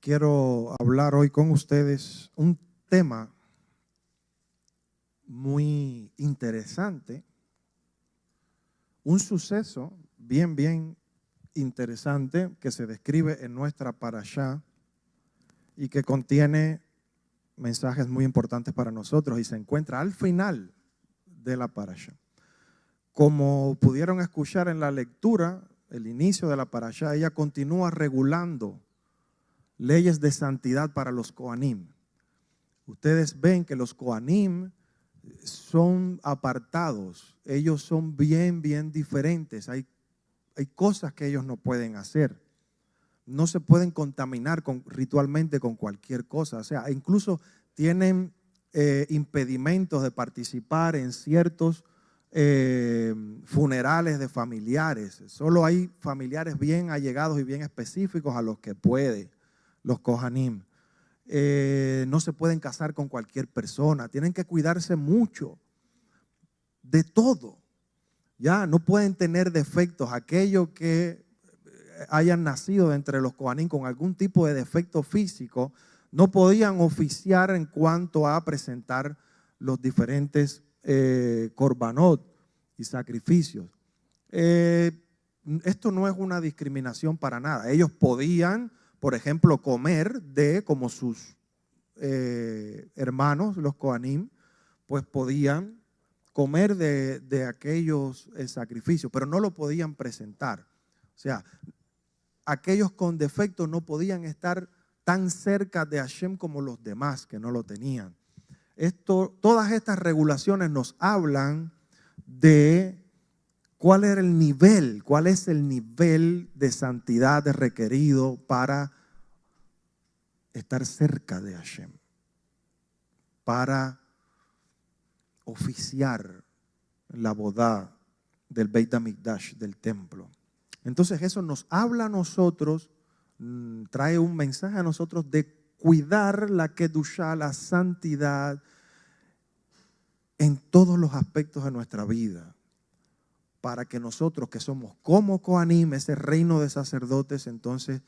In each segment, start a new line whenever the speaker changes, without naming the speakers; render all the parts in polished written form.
quiero hablar hoy con ustedes un tema muy interesante, un suceso bien interesante que se describe en nuestra parashá y que contiene mensajes muy importantes para nosotros y se encuentra al final de la parashá. Como pudieron escuchar en la lectura, el inicio de la parashá, ella continúa regulando leyes de santidad para los Kohanim. Ustedes ven que los Kohanim son apartados, ellos son bien diferentes. Hay cosas que ellos no pueden hacer. No se pueden contaminar ritualmente con cualquier cosa. O sea, incluso tienen impedimentos de participar en ciertos funerales de familiares. Solo hay familiares bien allegados y bien específicos a los que puede los Kohanim. No se pueden casar con cualquier persona. Tienen que cuidarse mucho de todo. Ya no pueden tener defectos. Aquellos que hayan nacido entre los Kohanim con algún tipo de defecto físico no podían oficiar en cuanto a presentar los diferentes korbanot y sacrificios. Esto no es una discriminación para nada. Ellos podían, por ejemplo, comer como sus hermanos, los Kohanim, pues podían comer de aquellos sacrificios, pero no lo podían presentar. O sea, aquellos con defecto no podían estar tan cerca de Hashem como los demás que no lo tenían. Todas estas regulaciones nos hablan de cuál es el nivel de santidad requerido para estar cerca de Hashem, para oficiar la boda del Beit HaMikdash, del templo. Entonces eso nos habla a nosotros, trae un mensaje a nosotros de cuidar la Kedushá, la santidad en todos los aspectos de nuestra vida, para que nosotros que somos como Kohanim, ese reino de sacerdotes, entonces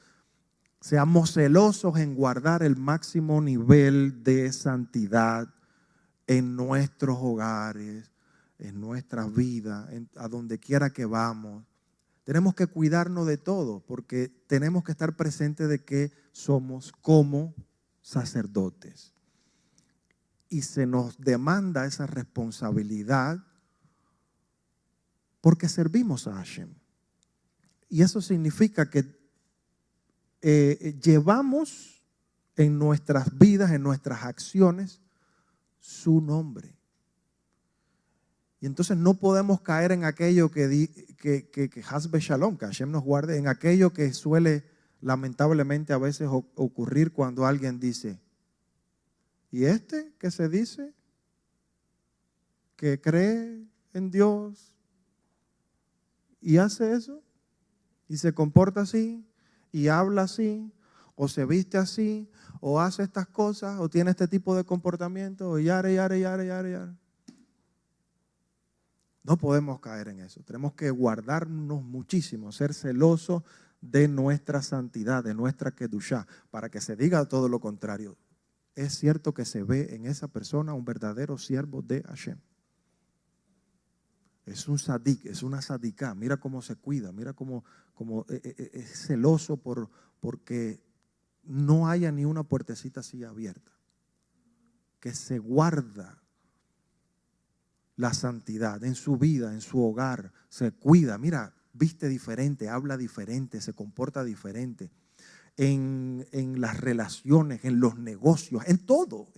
seamos celosos en guardar el máximo nivel de santidad en nuestros hogares, en nuestra vida, a donde quiera que vamos. Tenemos que cuidarnos de todo porque tenemos que estar presentes de que somos como sacerdotes. Y se nos demanda esa responsabilidad porque servimos a Hashem. Y eso significa que llevamos en nuestras vidas, en nuestras acciones, su nombre. Y entonces no podemos caer en aquello que Hasbe Shalom, que Hashem nos guarde, en aquello que suele lamentablemente a veces ocurrir cuando alguien dice, ¿y este que se dice que cree en Dios y hace eso y se comporta así y habla así o se viste así o hace estas cosas o tiene este tipo de comportamiento o yare? No podemos caer en eso. Tenemos que guardarnos muchísimo, ser celosos de nuestra santidad, de nuestra kedushá, para que se diga todo lo contrario. Es cierto que se ve en esa persona un verdadero siervo de Hashem. Es un sadik, es una sadiká. Mira cómo se cuida, mira cómo es celoso porque no haya ni una puertecita así abierta. Que se guarda la santidad en su vida, en su hogar, se cuida, mira, viste diferente, habla diferente, se comporta diferente, en las relaciones, en los negocios, en todo,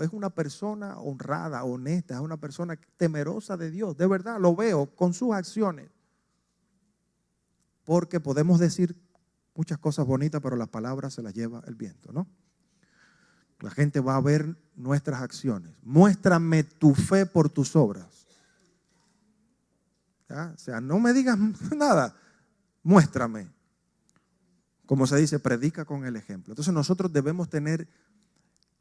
es una persona honrada, honesta, es una persona temerosa de Dios, de verdad, lo veo con sus acciones, porque podemos decir muchas cosas bonitas, pero las palabras se las lleva el viento, ¿no? La gente va a ver nuestras acciones. Muéstrame tu fe por tus obras. ¿Ya? O sea, no me digas nada. Muéstrame. Como se dice, predica con el ejemplo. Entonces nosotros debemos tener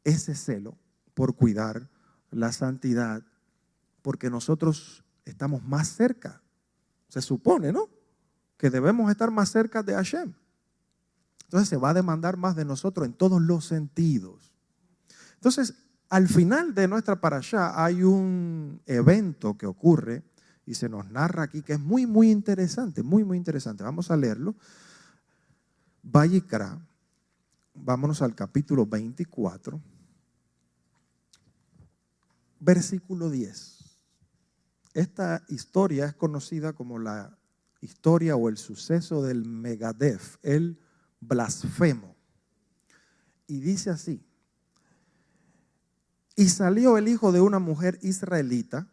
ese celo por cuidar la santidad, porque nosotros estamos más cerca. Se supone, ¿no? Que debemos estar más cerca de Hashem. Entonces se va a demandar más de nosotros en todos los sentidos. Entonces, al final de nuestra parashá hay un evento que ocurre y se nos narra aquí que es muy, muy interesante, muy, muy interesante. Vamos a leerlo. Vayikra, vámonos al capítulo 24, versículo 10. Esta historia es conocida como la historia o el suceso del Megadef, el blasfemo. Y dice así: y salió el hijo de una mujer israelita,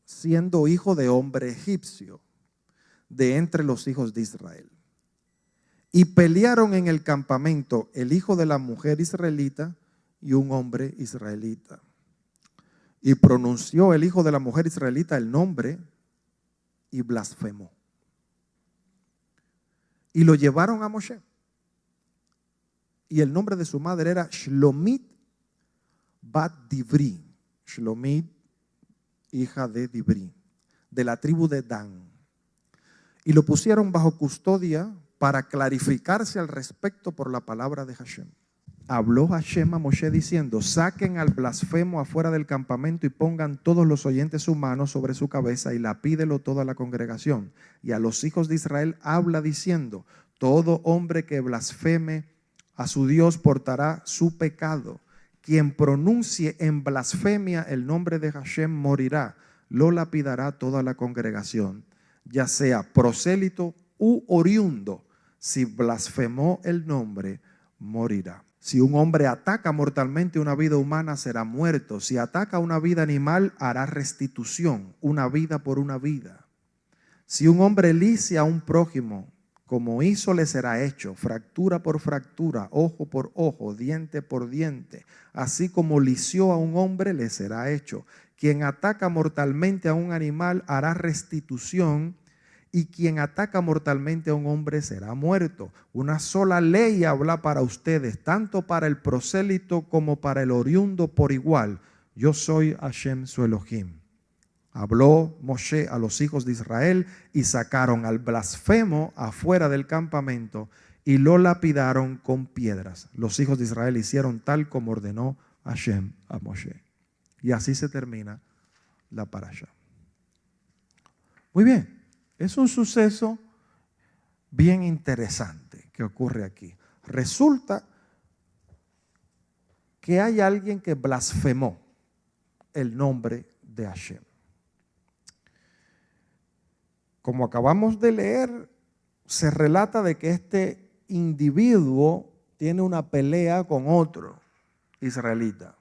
siendo hijo de hombre egipcio, de entre los hijos de Israel. Y pelearon en el campamento el hijo de la mujer israelita y un hombre israelita. Y pronunció el hijo de la mujer israelita el nombre y blasfemó. Y lo llevaron a Moshe. Y el nombre de su madre era Shlomit Bat Divri. Shlomit, hija de Divri, de la tribu de Dan. Y lo pusieron bajo custodia para clarificarse al respecto por la palabra de Hashem. Habló Hashem a Moshe diciendo: saquen al blasfemo afuera del campamento y pongan todos los oyentes su mano sobre su cabeza y lapídelo toda la congregación. Y a los hijos de Israel habla diciendo: todo hombre que blasfeme a su Dios portará su pecado. Quien pronuncie en blasfemia el nombre de Hashem morirá. Lo lapidará toda la congregación, ya sea prosélito u oriundo. Si blasfemó el nombre, morirá. Si un hombre ataca mortalmente una vida humana, será muerto. Si ataca una vida animal, hará restitución, una vida por una vida. Si un hombre licia a un prójimo, como hizo le será hecho, fractura por fractura, ojo por ojo, diente por diente. Así como lició a un hombre, le será hecho. Quien ataca mortalmente a un animal, hará restitución. Y quien ataca mortalmente a un hombre será muerto. Una sola ley habla para ustedes, tanto para el prosélito como para el oriundo por igual. Yo soy Hashem su Elohim. Habló Moshe a los hijos de Israel y sacaron al blasfemo afuera del campamento y lo lapidaron con piedras. Los hijos de Israel hicieron tal como ordenó Hashem a Moshe. Y así se termina la parashá. Muy bien. Es un suceso bien interesante que ocurre aquí. Resulta que hay alguien que blasfemó el nombre de Hashem. Como acabamos de leer, se relata de que este individuo tiene una pelea con otro israelita.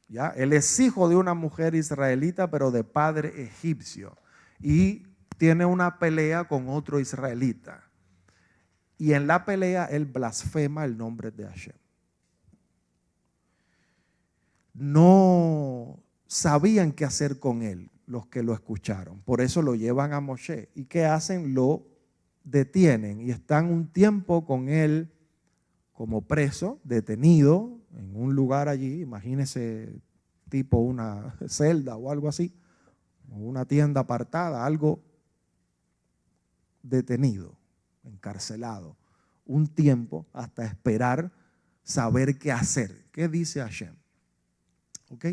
¿Ya? Él es hijo de una mujer israelita, pero de padre egipcio. Y tiene una pelea con otro israelita. Y en la pelea él blasfema el nombre de Hashem. No sabían qué hacer con él los que lo escucharon. Por eso lo llevan a Moshe. ¿Y qué hacen? Lo detienen y están un tiempo con él como preso, detenido en un lugar allí. Imagínense tipo una celda o algo así, o una tienda apartada, algo detenido, encarcelado, un tiempo hasta esperar saber qué hacer. ¿Qué dice Hashem? ¿Ok?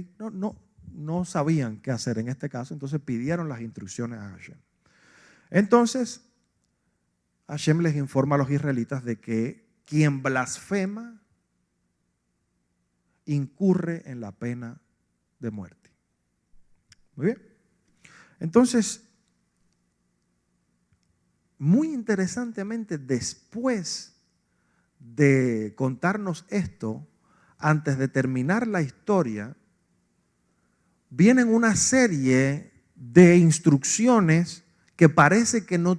No sabían qué hacer en este caso, entonces pidieron las instrucciones a Hashem. Entonces, Hashem les informa a los israelitas de que quien blasfema incurre en la pena de muerte. Muy bien. Entonces, muy interesantemente, después de contarnos esto, antes de terminar la historia, vienen una serie de instrucciones que parece que no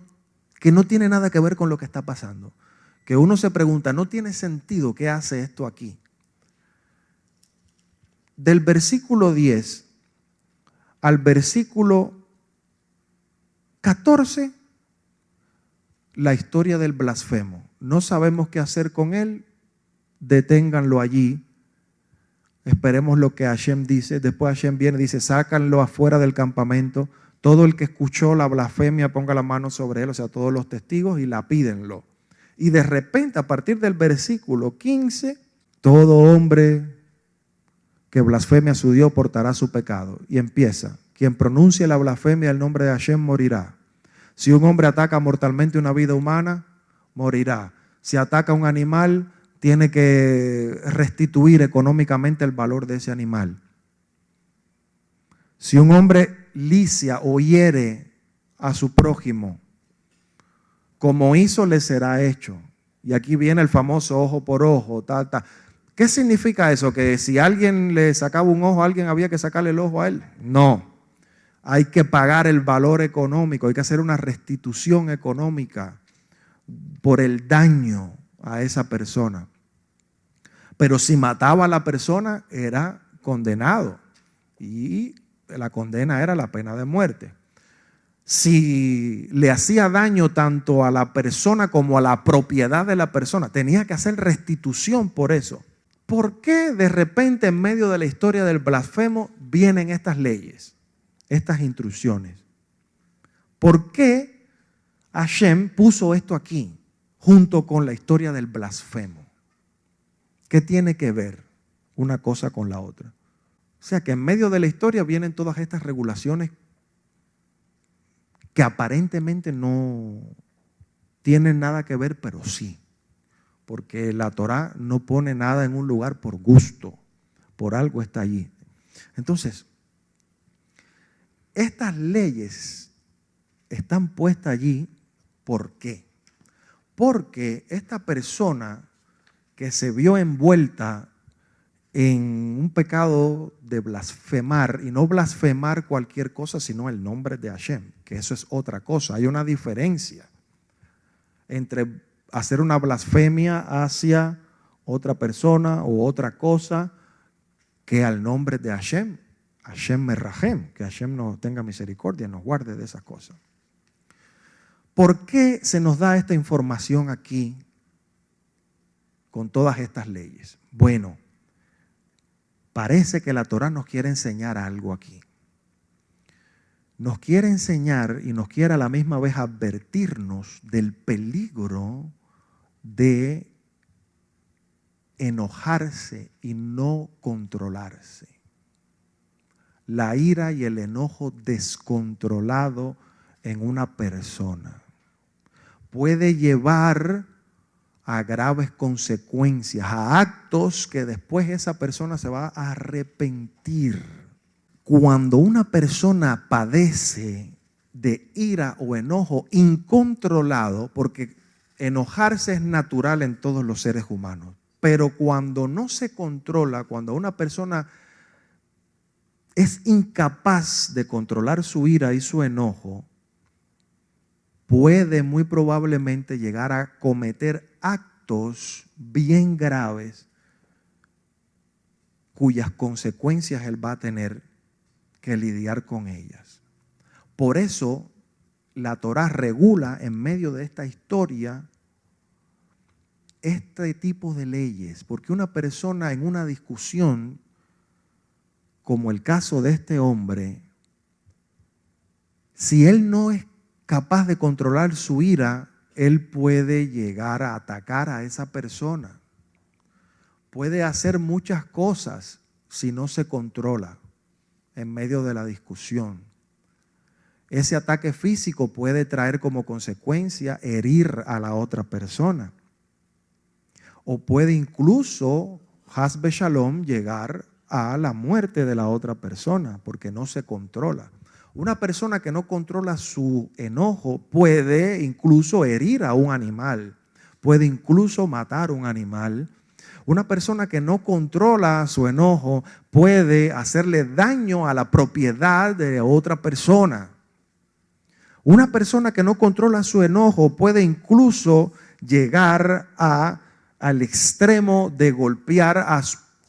tiene nada que ver con lo que está pasando. Que uno se pregunta, ¿no tiene sentido qué hace esto aquí? Del versículo 10 al versículo 14, la historia del blasfemo. No sabemos qué hacer con él, deténganlo allí. Esperemos lo que Hashem dice. Después Hashem viene y dice, sácanlo afuera del campamento. Todo el que escuchó la blasfemia ponga la mano sobre él, o sea, todos los testigos, y lapídenlo. Y de repente, a partir del versículo 15, todo hombre que blasfeme a su Dios portará su pecado. Y empieza, quien pronuncie la blasfemia del nombre de Hashem morirá. Si un hombre ataca mortalmente una vida humana, morirá. Si ataca a un animal, tiene que restituir económicamente el valor de ese animal. Si un hombre licia o hiere a su prójimo, como hizo, le será hecho. Y aquí viene el famoso ojo por ojo, tal, tal. ¿Qué significa eso? ¿Que si alguien le sacaba un ojo a alguien había que sacarle el ojo a él? No. Hay que pagar el valor económico, hay que hacer una restitución económica por el daño a esa persona. Pero si mataba a la persona, era condenado. Y la condena era la pena de muerte. Si le hacía daño tanto a la persona como a la propiedad de la persona, tenía que hacer restitución por eso. ¿Por qué de repente en medio de la historia del blasfemo vienen estas leyes, estas instrucciones? ¿Por qué Hashem puso esto aquí junto con la historia del blasfemo? ¿Qué tiene que ver una cosa con la otra? O sea que en medio de la historia vienen todas estas regulaciones que aparentemente no tienen nada que ver, pero sí. Porque la Torá no pone nada en un lugar por gusto, por algo está allí. Entonces, estas leyes están puestas allí, ¿por qué? Porque esta persona que se vio envuelta en un pecado de blasfemar, y no blasfemar cualquier cosa, sino el nombre de Hashem, que eso es otra cosa. Hay una diferencia entre hacer una blasfemia hacia otra persona o otra cosa que al nombre de Hashem. Hashem Merrahem, que Hashem nos tenga misericordia, nos guarde de esas cosas. ¿Por qué se nos da esta información aquí con todas estas leyes? Bueno, parece que la Torá nos quiere enseñar algo aquí. Nos quiere enseñar y nos quiere a la misma vez advertirnos del peligro de enojarse y no controlarse. La ira y el enojo descontrolado en una persona puede llevar a graves consecuencias, a actos que después esa persona se va a arrepentir. Cuando una persona padece de ira o enojo incontrolado, porque enojarse es natural en todos los seres humanos, pero cuando no se controla, cuando una persona es incapaz de controlar su ira y su enojo, puede muy probablemente llegar a cometer actos bien graves cuyas consecuencias él va a tener que lidiar con ellas. Por eso la Torá regula en medio de esta historia este tipo de leyes, porque una persona en una discusión, como el caso de este hombre, si él no es capaz de controlar su ira, él puede llegar a atacar a esa persona. Puede hacer muchas cosas si no se controla en medio de la discusión. Ese ataque físico puede traer como consecuencia herir a la otra persona. O puede incluso, Hasbe Shalom, llegar a la muerte de la otra persona porque no se controla. Una persona que no controla su enojo puede incluso herir a un animal, puede incluso matar a un animal. Una persona que no controla su enojo puede hacerle daño a la propiedad de otra persona. Una persona que no controla su enojo puede incluso llegar al extremo de golpear a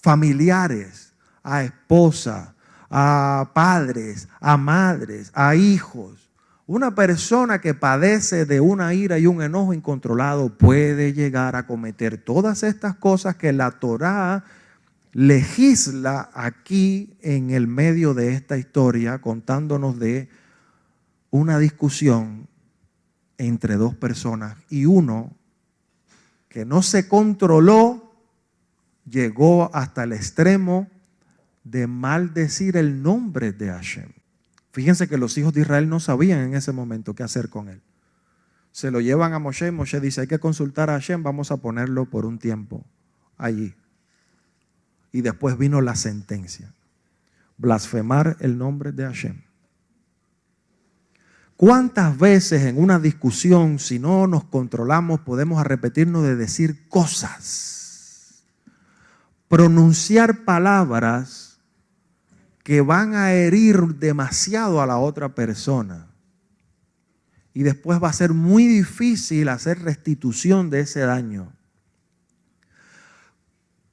familiares, a esposa, a padres, a madres, a hijos. Una persona que padece de una ira y un enojo incontrolado puede llegar a cometer todas estas cosas que la Torá legisla aquí en el medio de esta historia, contándonos de una discusión entre dos personas y uno que no se controló, llegó hasta el extremo de maldecir el nombre de Hashem. Fíjense que los hijos de Israel no sabían en ese momento qué hacer con él. Se lo llevan a Moshe y Moshe dice, hay que consultar a Hashem, vamos a ponerlo por un tiempo allí. Y después vino la sentencia, blasfemar el nombre de Hashem. ¿Cuántas veces en una discusión, si no nos controlamos, podemos repetirnos de decir cosas, pronunciar palabras que van a herir demasiado a la otra persona? Y después va a ser muy difícil hacer restitución de ese daño.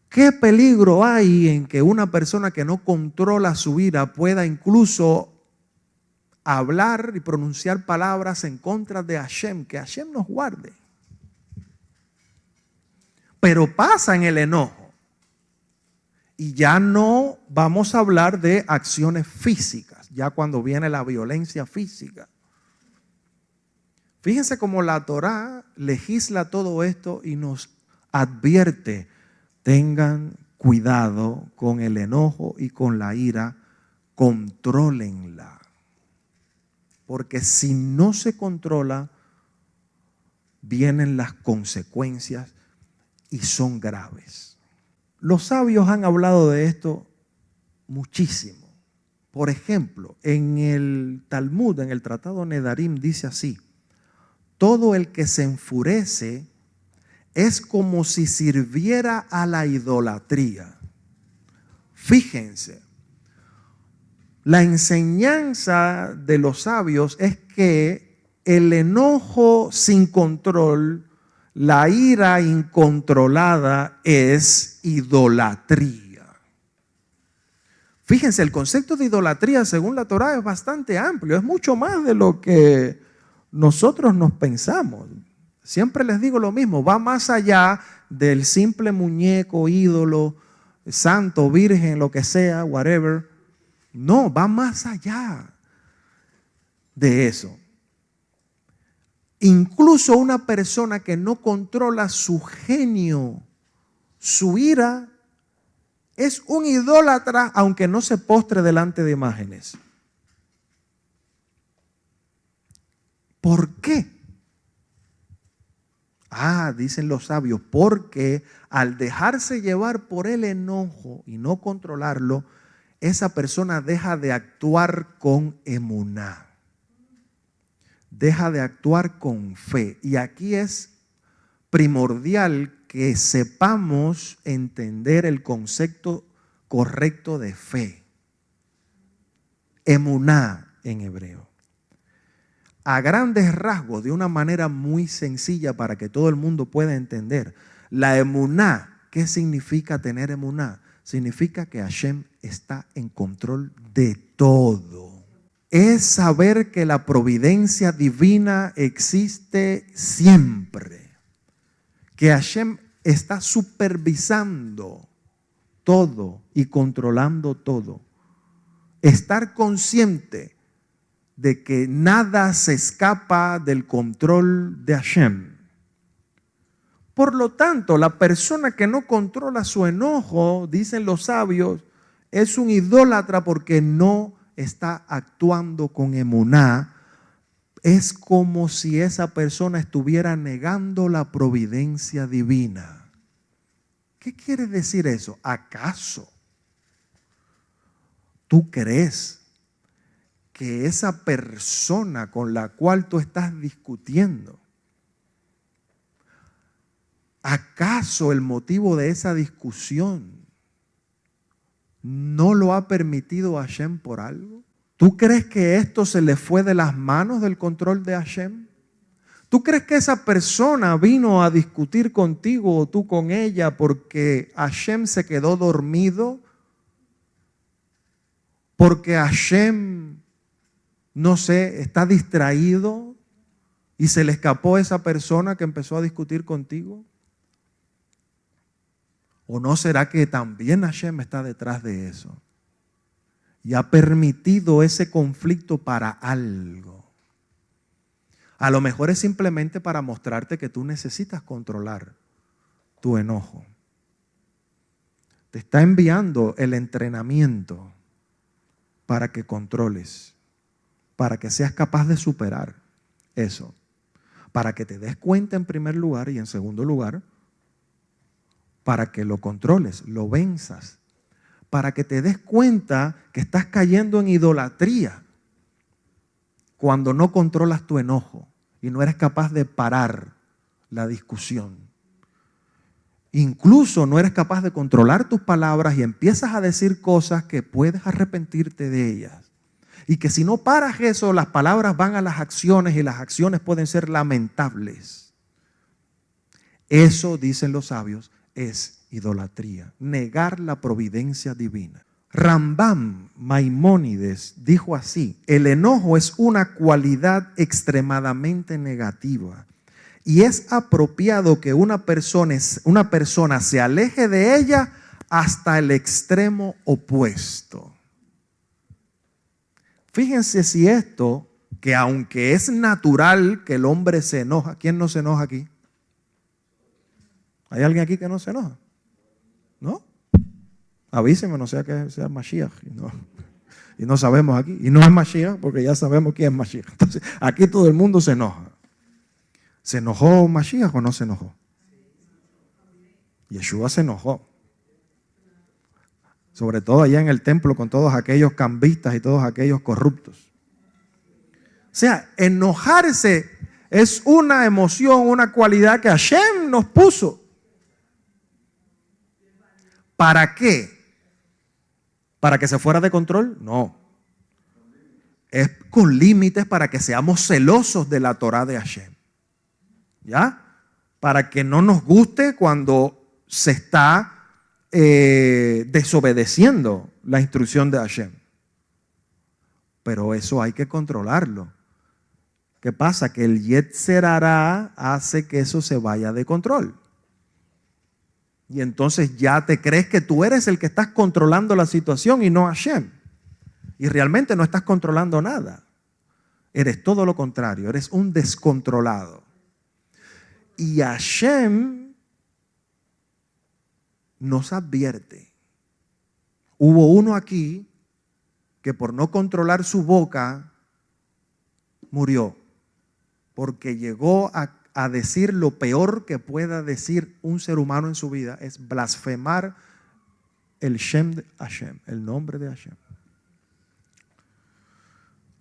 ¿Qué peligro hay en que una persona que no controla su ira pueda incluso hablar y pronunciar palabras en contra de Hashem? Que Hashem nos guarde. Pero pasa en el enojo. Y ya no vamos a hablar de acciones físicas, ya cuando viene la violencia física. Fíjense cómo la Torá legisla todo esto y nos advierte: tengan cuidado con el enojo y con la ira, contrólenla. Porque si no se controla, vienen las consecuencias y son graves. Los sabios han hablado de esto muchísimo. Por ejemplo, en el Talmud, en el Tratado Nedarim, dice así: todo el que se enfurece es como si sirviera a la idolatría. Fíjense, la enseñanza de los sabios es que el enojo sin control, la ira incontrolada, es idolatría. Fíjense, el concepto de idolatría según la Torá es bastante amplio, es mucho más de lo que nosotros nos pensamos. Siempre les digo lo mismo, va más allá del simple muñeco, ídolo, santo, virgen, lo que sea, whatever. No, va más allá de eso. Incluso una persona que no controla su genio, su ira, es un idólatra aunque no se postre delante de imágenes. ¿Por qué? Dicen los sabios, porque al dejarse llevar por el enojo y no controlarlo, esa persona deja de actuar con emuná, deja de actuar con fe. Y aquí es primordial que sepamos entender el concepto correcto de fe. Emuná en hebreo. A grandes rasgos, de una manera muy sencilla para que todo el mundo pueda entender, la emuná, ¿qué significa tener emuná? Significa que Hashem está en control de todo. Es saber que la providencia divina existe siempre, que Hashem está supervisando todo y controlando todo. Estar consciente de que nada se escapa del control de Hashem. Por lo tanto, la persona que no controla su enojo, dicen los sabios, es un idólatra porque no está actuando con emuná. Es como si esa persona estuviera negando la providencia divina. ¿Qué quiere decir eso? ¿Acaso tú crees que esa persona con la cual tú estás discutiendo, acaso el motivo de esa discusión no lo ha permitido Hashem por algo? ¿Tú crees que esto se le fue de las manos del control de Hashem? ¿Tú crees que esa persona vino a discutir contigo o tú con ella porque Hashem se quedó dormido? Porque Hashem, no sé, está distraído y se le escapó esa persona que empezó a discutir contigo. ¿O no será que también Hashem está detrás de eso y ha permitido ese conflicto para algo? A lo mejor es simplemente para mostrarte que tú necesitas controlar tu enojo. Te está enviando el entrenamiento para que controles, para que seas capaz de superar eso, para que te des cuenta en primer lugar y en segundo lugar, para que lo controles, lo venzas, para que te des cuenta que estás cayendo en idolatría cuando no controlas tu enojo y no eres capaz de parar la discusión. Incluso no eres capaz de controlar tus palabras y empiezas a decir cosas que puedes arrepentirte de ellas. Y que si no paras eso, las palabras van a las acciones y las acciones pueden ser lamentables. Eso, dicen los sabios, es idolatría, negar la providencia divina. Rambam Maimónides dijo así: el enojo es una cualidad extremadamente negativa y es apropiado que una persona se aleje de ella hasta el extremo opuesto. Fíjense si esto, que aunque es natural que el hombre se enoja, ¿quién no se enoja aquí? ¿Hay alguien aquí que no se enoja? ¿No? Avíseme, no sea que sea Mashiach. Y no sabemos aquí. Y no es Mashiach porque ya sabemos quién es Mashiach. Entonces, aquí todo el mundo se enoja. ¿Se enojó Mashiach o no se enojó? Yeshua se enojó. Sobre todo allá en el templo con todos aquellos cambistas y todos aquellos corruptos. O sea, enojarse es una emoción, una cualidad que Hashem nos puso. ¿Para qué? ¿Para que se fuera de control? No. Es con límites para que seamos celosos de la Torah de Hashem. ¿Ya? Para que no nos guste cuando se está desobedeciendo la instrucción de Hashem. Pero eso hay que controlarlo. ¿Qué pasa? Que el Yetzer Hará hace que eso se vaya de control. Y entonces ya te crees que tú eres el que estás controlando la situación y no Hashem. Y realmente no estás controlando nada. Eres todo lo contrario, eres un descontrolado. Y Hashem nos advierte. Hubo uno aquí que por no controlar su boca murió. Porque llegó a decir lo peor que pueda decir un ser humano en su vida, es blasfemar el Shem de Hashem, el nombre de Hashem.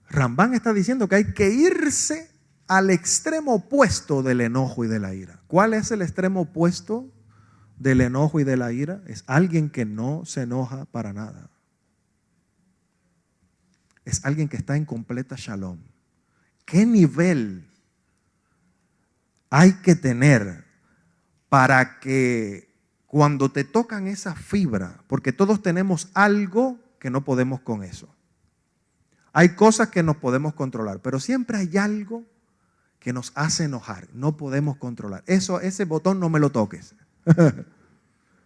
Rambam está diciendo que hay que irse al extremo opuesto del enojo y de la ira. ¿Cuál es el extremo opuesto del enojo y de la ira? Es alguien que no se enoja para nada. Es alguien que está en completa shalom. ¿Qué nivel hay que tener para que cuando te tocan esa fibra, porque todos tenemos algo que no podemos con eso? Hay cosas que nos podemos controlar, pero siempre hay algo que nos hace enojar. No podemos controlar. Ese botón no me lo toques.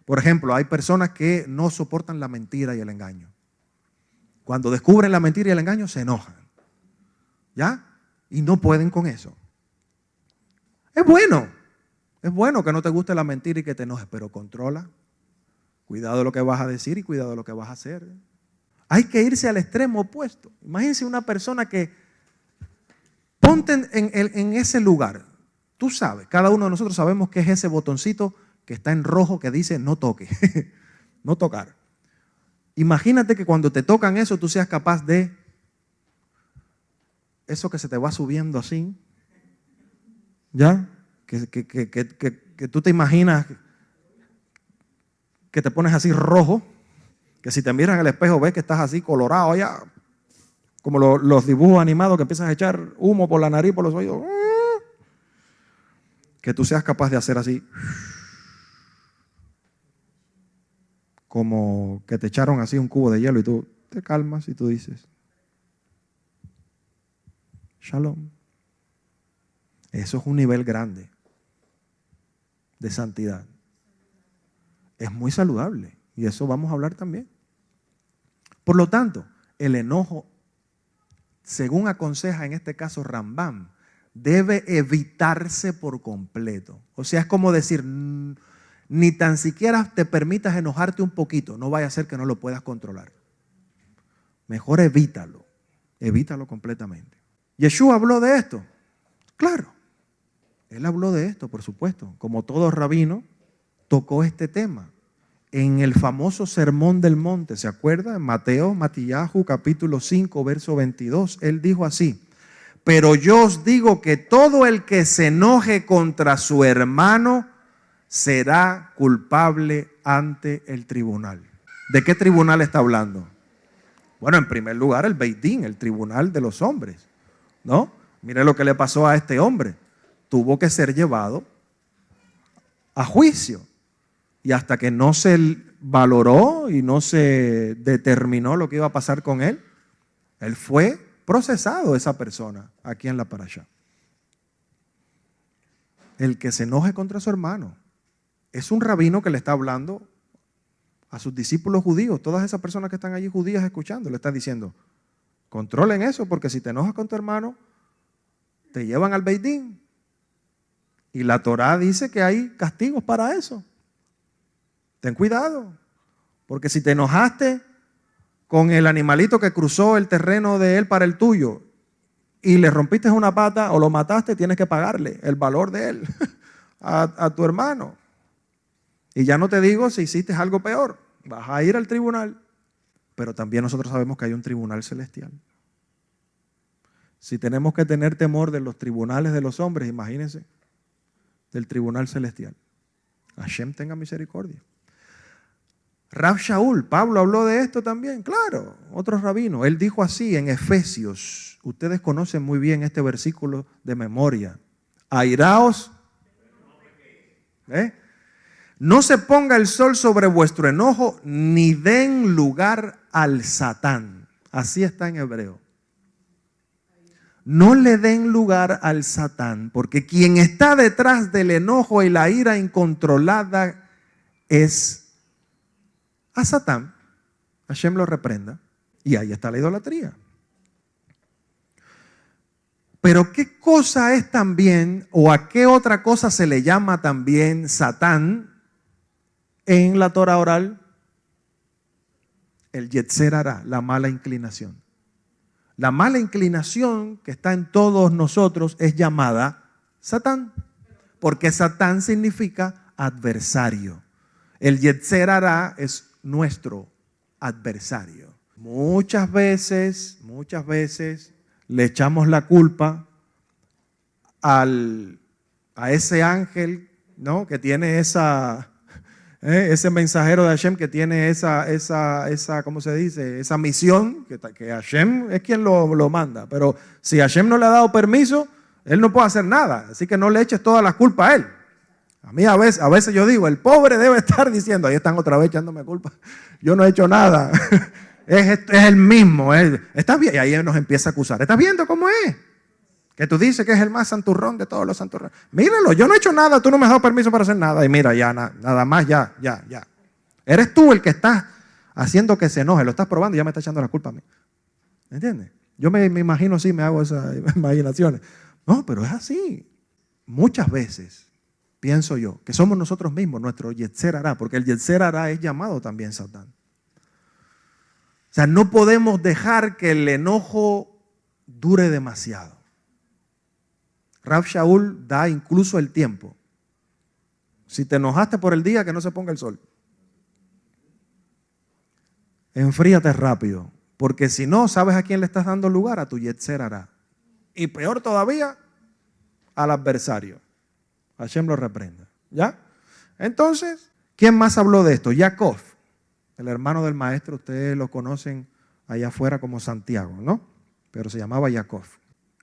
Por ejemplo, hay personas que no soportan la mentira y el engaño. Cuando descubren la mentira y el engaño, se enojan. ¿Ya? Y no pueden con eso. Es bueno que no te guste la mentira y que te enojes, pero controla. Cuidado de lo que vas a decir y cuidado de lo que vas a hacer. Hay que irse al extremo opuesto. Imagínense una persona que, ponte en ese lugar. Tú sabes, cada uno de nosotros sabemos que es ese botoncito que está en rojo que dice no toque, no tocar. Imagínate que cuando te tocan eso, tú seas capaz de, eso que se te va subiendo así, ¿ya? Que tú te imaginas que te pones así rojo, que si te miras en el espejo ves que estás así colorado allá, como los dibujos animados que empiezas a echar humo por la nariz, por los oídos. Que tú seas capaz de hacer así, como que te echaron así un cubo de hielo y tú te calmas y tú dices, Shalom. Eso es un nivel grande de santidad. Es muy saludable y eso vamos a hablar también. Por lo tanto, el enojo, según aconseja en este caso Rambam, debe evitarse por completo. O sea, es como decir,
ni tan siquiera te permitas enojarte un poquito. No vaya a ser que no lo puedas controlar. Mejor evítalo. Evítalo completamente. Yeshua habló de esto. Claro. Él habló de esto, por supuesto. Como todo rabino, tocó este tema. En el famoso Sermón del Monte, ¿se acuerda? En Matillahu, capítulo 5, verso 22, él dijo así: pero yo os digo que todo el que se enoje contra su hermano será culpable ante el tribunal. ¿De qué tribunal está hablando? Bueno, en primer lugar, el Beit Din, el tribunal de los hombres, ¿no? Mire lo que le pasó a este hombre. Tuvo que ser llevado a juicio. Y hasta que no se valoró y no se determinó lo que iba a pasar con él, él fue procesado, esa persona, aquí en la parashá. El que se enoje contra su hermano. Es un rabino que le está hablando a sus discípulos judíos, todas esas personas que están allí judías escuchando, le está diciendo: controlen eso, porque si te enojas con tu hermano, te llevan al Beit Din. Y la Torá dice que hay castigos para eso. Ten cuidado, porque si te enojaste con el animalito que cruzó el terreno de él para el tuyo y le rompiste una pata o lo mataste, tienes que pagarle el valor de él a tu hermano. Y ya no te digo si hiciste algo peor, vas a ir al tribunal. Pero también nosotros sabemos que hay un tribunal celestial. Si tenemos que tener temor de los tribunales de los hombres, imagínense del tribunal celestial. Hashem tenga misericordia. Rav Shaul, Pablo habló de esto también, claro, otro rabino. Él dijo así en Efesios, ustedes conocen muy bien este versículo de memoria: airaos, no se ponga el sol sobre vuestro enojo, ni den lugar al Satán. Así está en hebreo. No le den lugar al Satán, porque quien está detrás del enojo y la ira incontrolada es a Satán. Hashem lo reprenda. Y ahí está la idolatría. Pero ¿qué cosa es también, o a qué otra cosa se le llama también Satán en la Torah oral? El Yetzer Hará, la mala inclinación. La mala inclinación que está en todos nosotros es llamada Satán, porque Satán significa adversario. El Yetzer Hará es nuestro adversario. Muchas veces le echamos la culpa a ese ángel, ¿no?, que tiene ese mensajero de Hashem que tiene esa ¿cómo se dice? Esa misión, que Hashem es quien lo manda. Pero si Hashem no le ha dado permiso, él no puede hacer nada. Así que no le eches toda la culpa a él. A mí a veces yo digo, el pobre debe estar diciendo, ahí están otra vez echándome culpa, yo no he hecho nada. es el mismo. ¿Estás bien? Y ahí nos empieza a acusar. ¿Estás viendo cómo es? Que tú dices que es el más santurrón de todos los santurrones. Míralo, yo no he hecho nada, tú no me has dado permiso para hacer nada. Y mira, ya nada más, ya. Eres tú el que estás haciendo que se enoje, lo estás probando y ya me está echando la culpa a mí. ¿Entiendes? Yo me imagino así, me hago esas imaginaciones. No, pero es así. Muchas veces pienso yo que somos nosotros mismos, nuestro Yetzer Hará, porque el Yetzer Hará es llamado también Satán. O sea, no podemos dejar que el enojo dure demasiado. Rav Shaul da incluso el tiempo. Si te enojaste por el día, que no se ponga el sol. Enfríate rápido, porque si no, ¿sabes a quién le estás dando lugar? A tu Yetzer Hará. Y peor todavía, al adversario. Hashem lo reprenda. ¿Ya? Entonces, ¿quién más habló de esto? Jacob, el hermano del maestro. Ustedes lo conocen allá afuera como Santiago, ¿no? Pero se llamaba Jacob.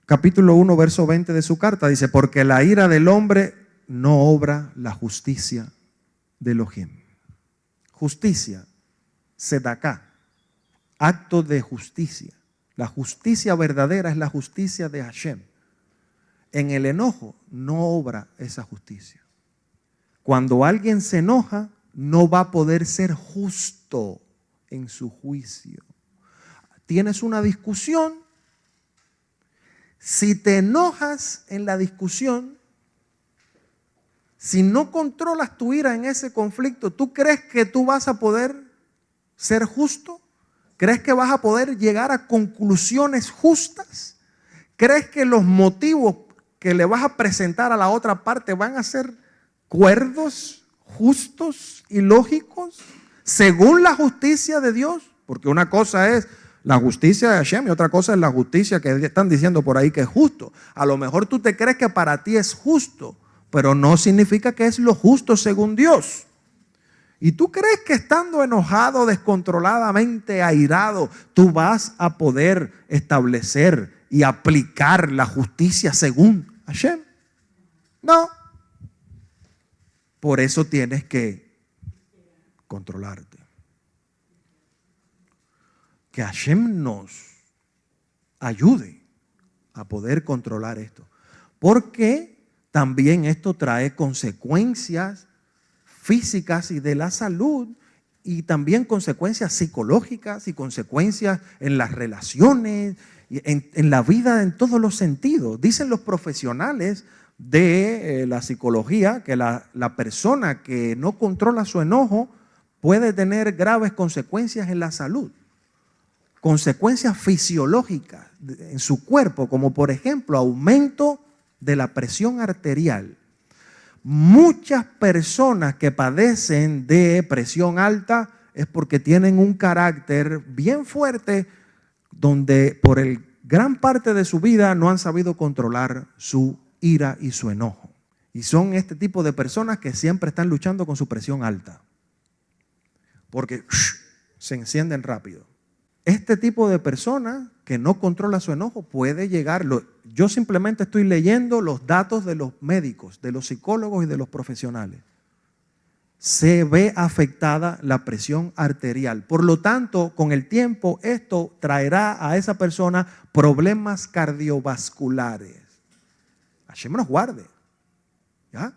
Capítulo 1, verso 20 de su carta dice: porque la ira del hombre no obra la justicia de Elohim. Justicia, sedaká, acto de justicia. La justicia verdadera es la justicia de Hashem. En el enojo no obra esa justicia. Cuando alguien se enoja, no va a poder ser justo en su juicio. Tienes una discusión. Si te enojas en la discusión, Si no controlas tu ira en ese conflicto, ¿tú crees que tú vas a poder ser justo? ¿Crees que vas a poder llegar a conclusiones justas? ¿Crees que los motivos que le vas a presentar a la otra parte van a ser cuerdos, justos y lógicos, según la justicia de Dios? Porque una cosa es la justicia de Hashem y otra cosa es la justicia que están diciendo por ahí que es justo. A lo mejor tú te crees que para ti es justo, pero no significa que es lo justo según Dios. ¿Y tú crees que estando enojado, descontroladamente airado, tú vas a poder establecer y aplicar la justicia según Hashem? No. Por eso tienes que controlarte. Que Hashem nos ayude a poder controlar esto. Porque también esto trae consecuencias físicas y de la salud, y también consecuencias psicológicas y consecuencias en las relaciones, en la vida en todos los sentidos. Dicen los profesionales de la psicología que la persona que no controla su enojo puede tener graves consecuencias en la salud, consecuencias fisiológicas en su cuerpo, como por ejemplo aumento de la presión arterial. Muchas personas que padecen de presión alta es porque tienen un carácter bien fuerte donde por gran parte de su vida no han sabido controlar su ira y su enojo. Y son este tipo de personas que siempre están luchando con su presión alta porque se encienden rápido. Este tipo de persona que no controla su enojo puede llegar. Yo simplemente estoy leyendo los datos de los médicos, de los psicólogos y de los profesionales. Se ve afectada la presión arterial. Por lo tanto, con el tiempo, esto traerá a esa persona problemas cardiovasculares. Hashem nos guarde. ¿Ya?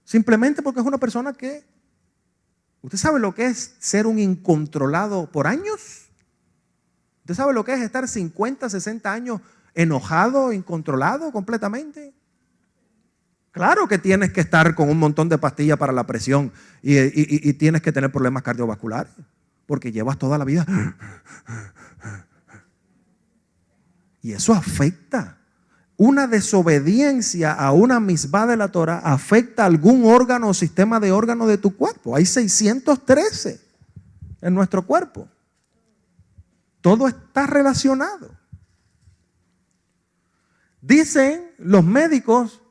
Simplemente porque es una persona que... ¿Usted sabe lo que es ser un incontrolado por años? ¿Usted sabe lo que es estar 50, 60 años enojado, incontrolado completamente? Claro que tienes que estar con un montón de pastillas para la presión y tienes que tener problemas cardiovasculares porque llevas toda la vida. Y eso afecta. Una desobediencia a una misbah de la Torah afecta a algún órgano o sistema de órgano de tu cuerpo. Hay 613 en nuestro cuerpo. Todo está relacionado. Dicen los médicos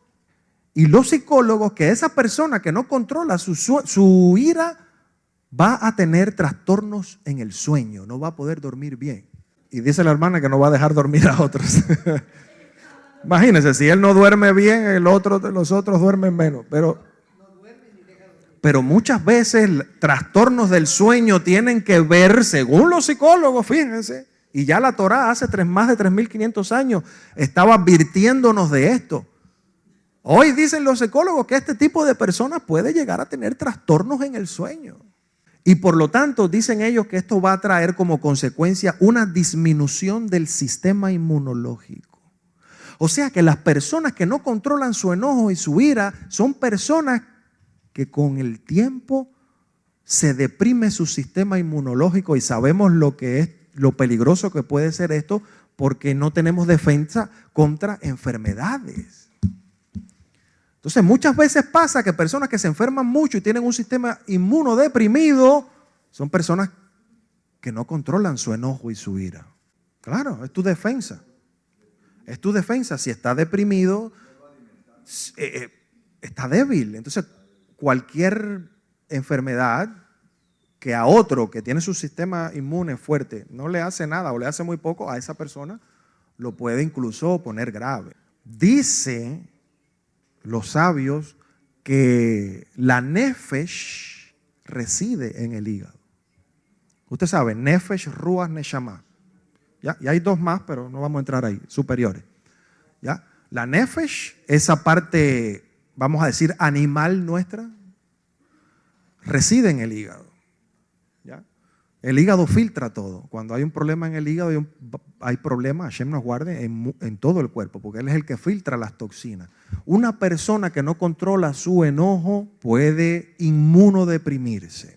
y los psicólogos que esa persona que no controla su ira va a tener trastornos en el sueño, no va a poder dormir bien. Y dice la hermana que no va a dejar dormir a otros. Imagínense, si él no duerme bien, los otros duermen menos. Pero muchas veces trastornos del sueño tienen que ver, según los psicólogos, fíjense, y ya la Torá hace más de 3.500 años estaba advirtiéndonos de esto. Hoy dicen los psicólogos que este tipo de personas puede llegar a tener trastornos en el sueño. Y por lo tanto dicen ellos que esto va a traer como consecuencia una disminución del sistema inmunológico. O sea que las personas que no controlan su enojo y su ira son personas que con el tiempo se deprime su sistema inmunológico, y sabemos lo que es, lo peligroso que puede ser esto, porque no tenemos defensa contra enfermedades. Entonces muchas veces pasa que personas que se enferman mucho y tienen un sistema inmunodeprimido son personas que no controlan su enojo y su ira. Claro, es tu defensa. Es tu defensa. Si está deprimido, está débil. Entonces cualquier enfermedad que a otro que tiene su sistema inmune fuerte no le hace nada o le hace muy poco, a esa persona lo puede incluso poner grave. Dice los sabios que la nefesh reside en el hígado. Usted sabe, nefesh, ruach, neshama. ¿Ya? Y hay dos más, pero no vamos a entrar ahí, superiores. ¿Ya? La nefesh, esa parte, vamos a decir, animal nuestra, reside en el hígado. ¿Ya? El hígado filtra todo. Cuando hay un problema en el hígado, hay problemas, Hashem nos guarde, en todo el cuerpo, porque Él es el que filtra las toxinas. Una persona que no controla su enojo puede inmunodeprimirse.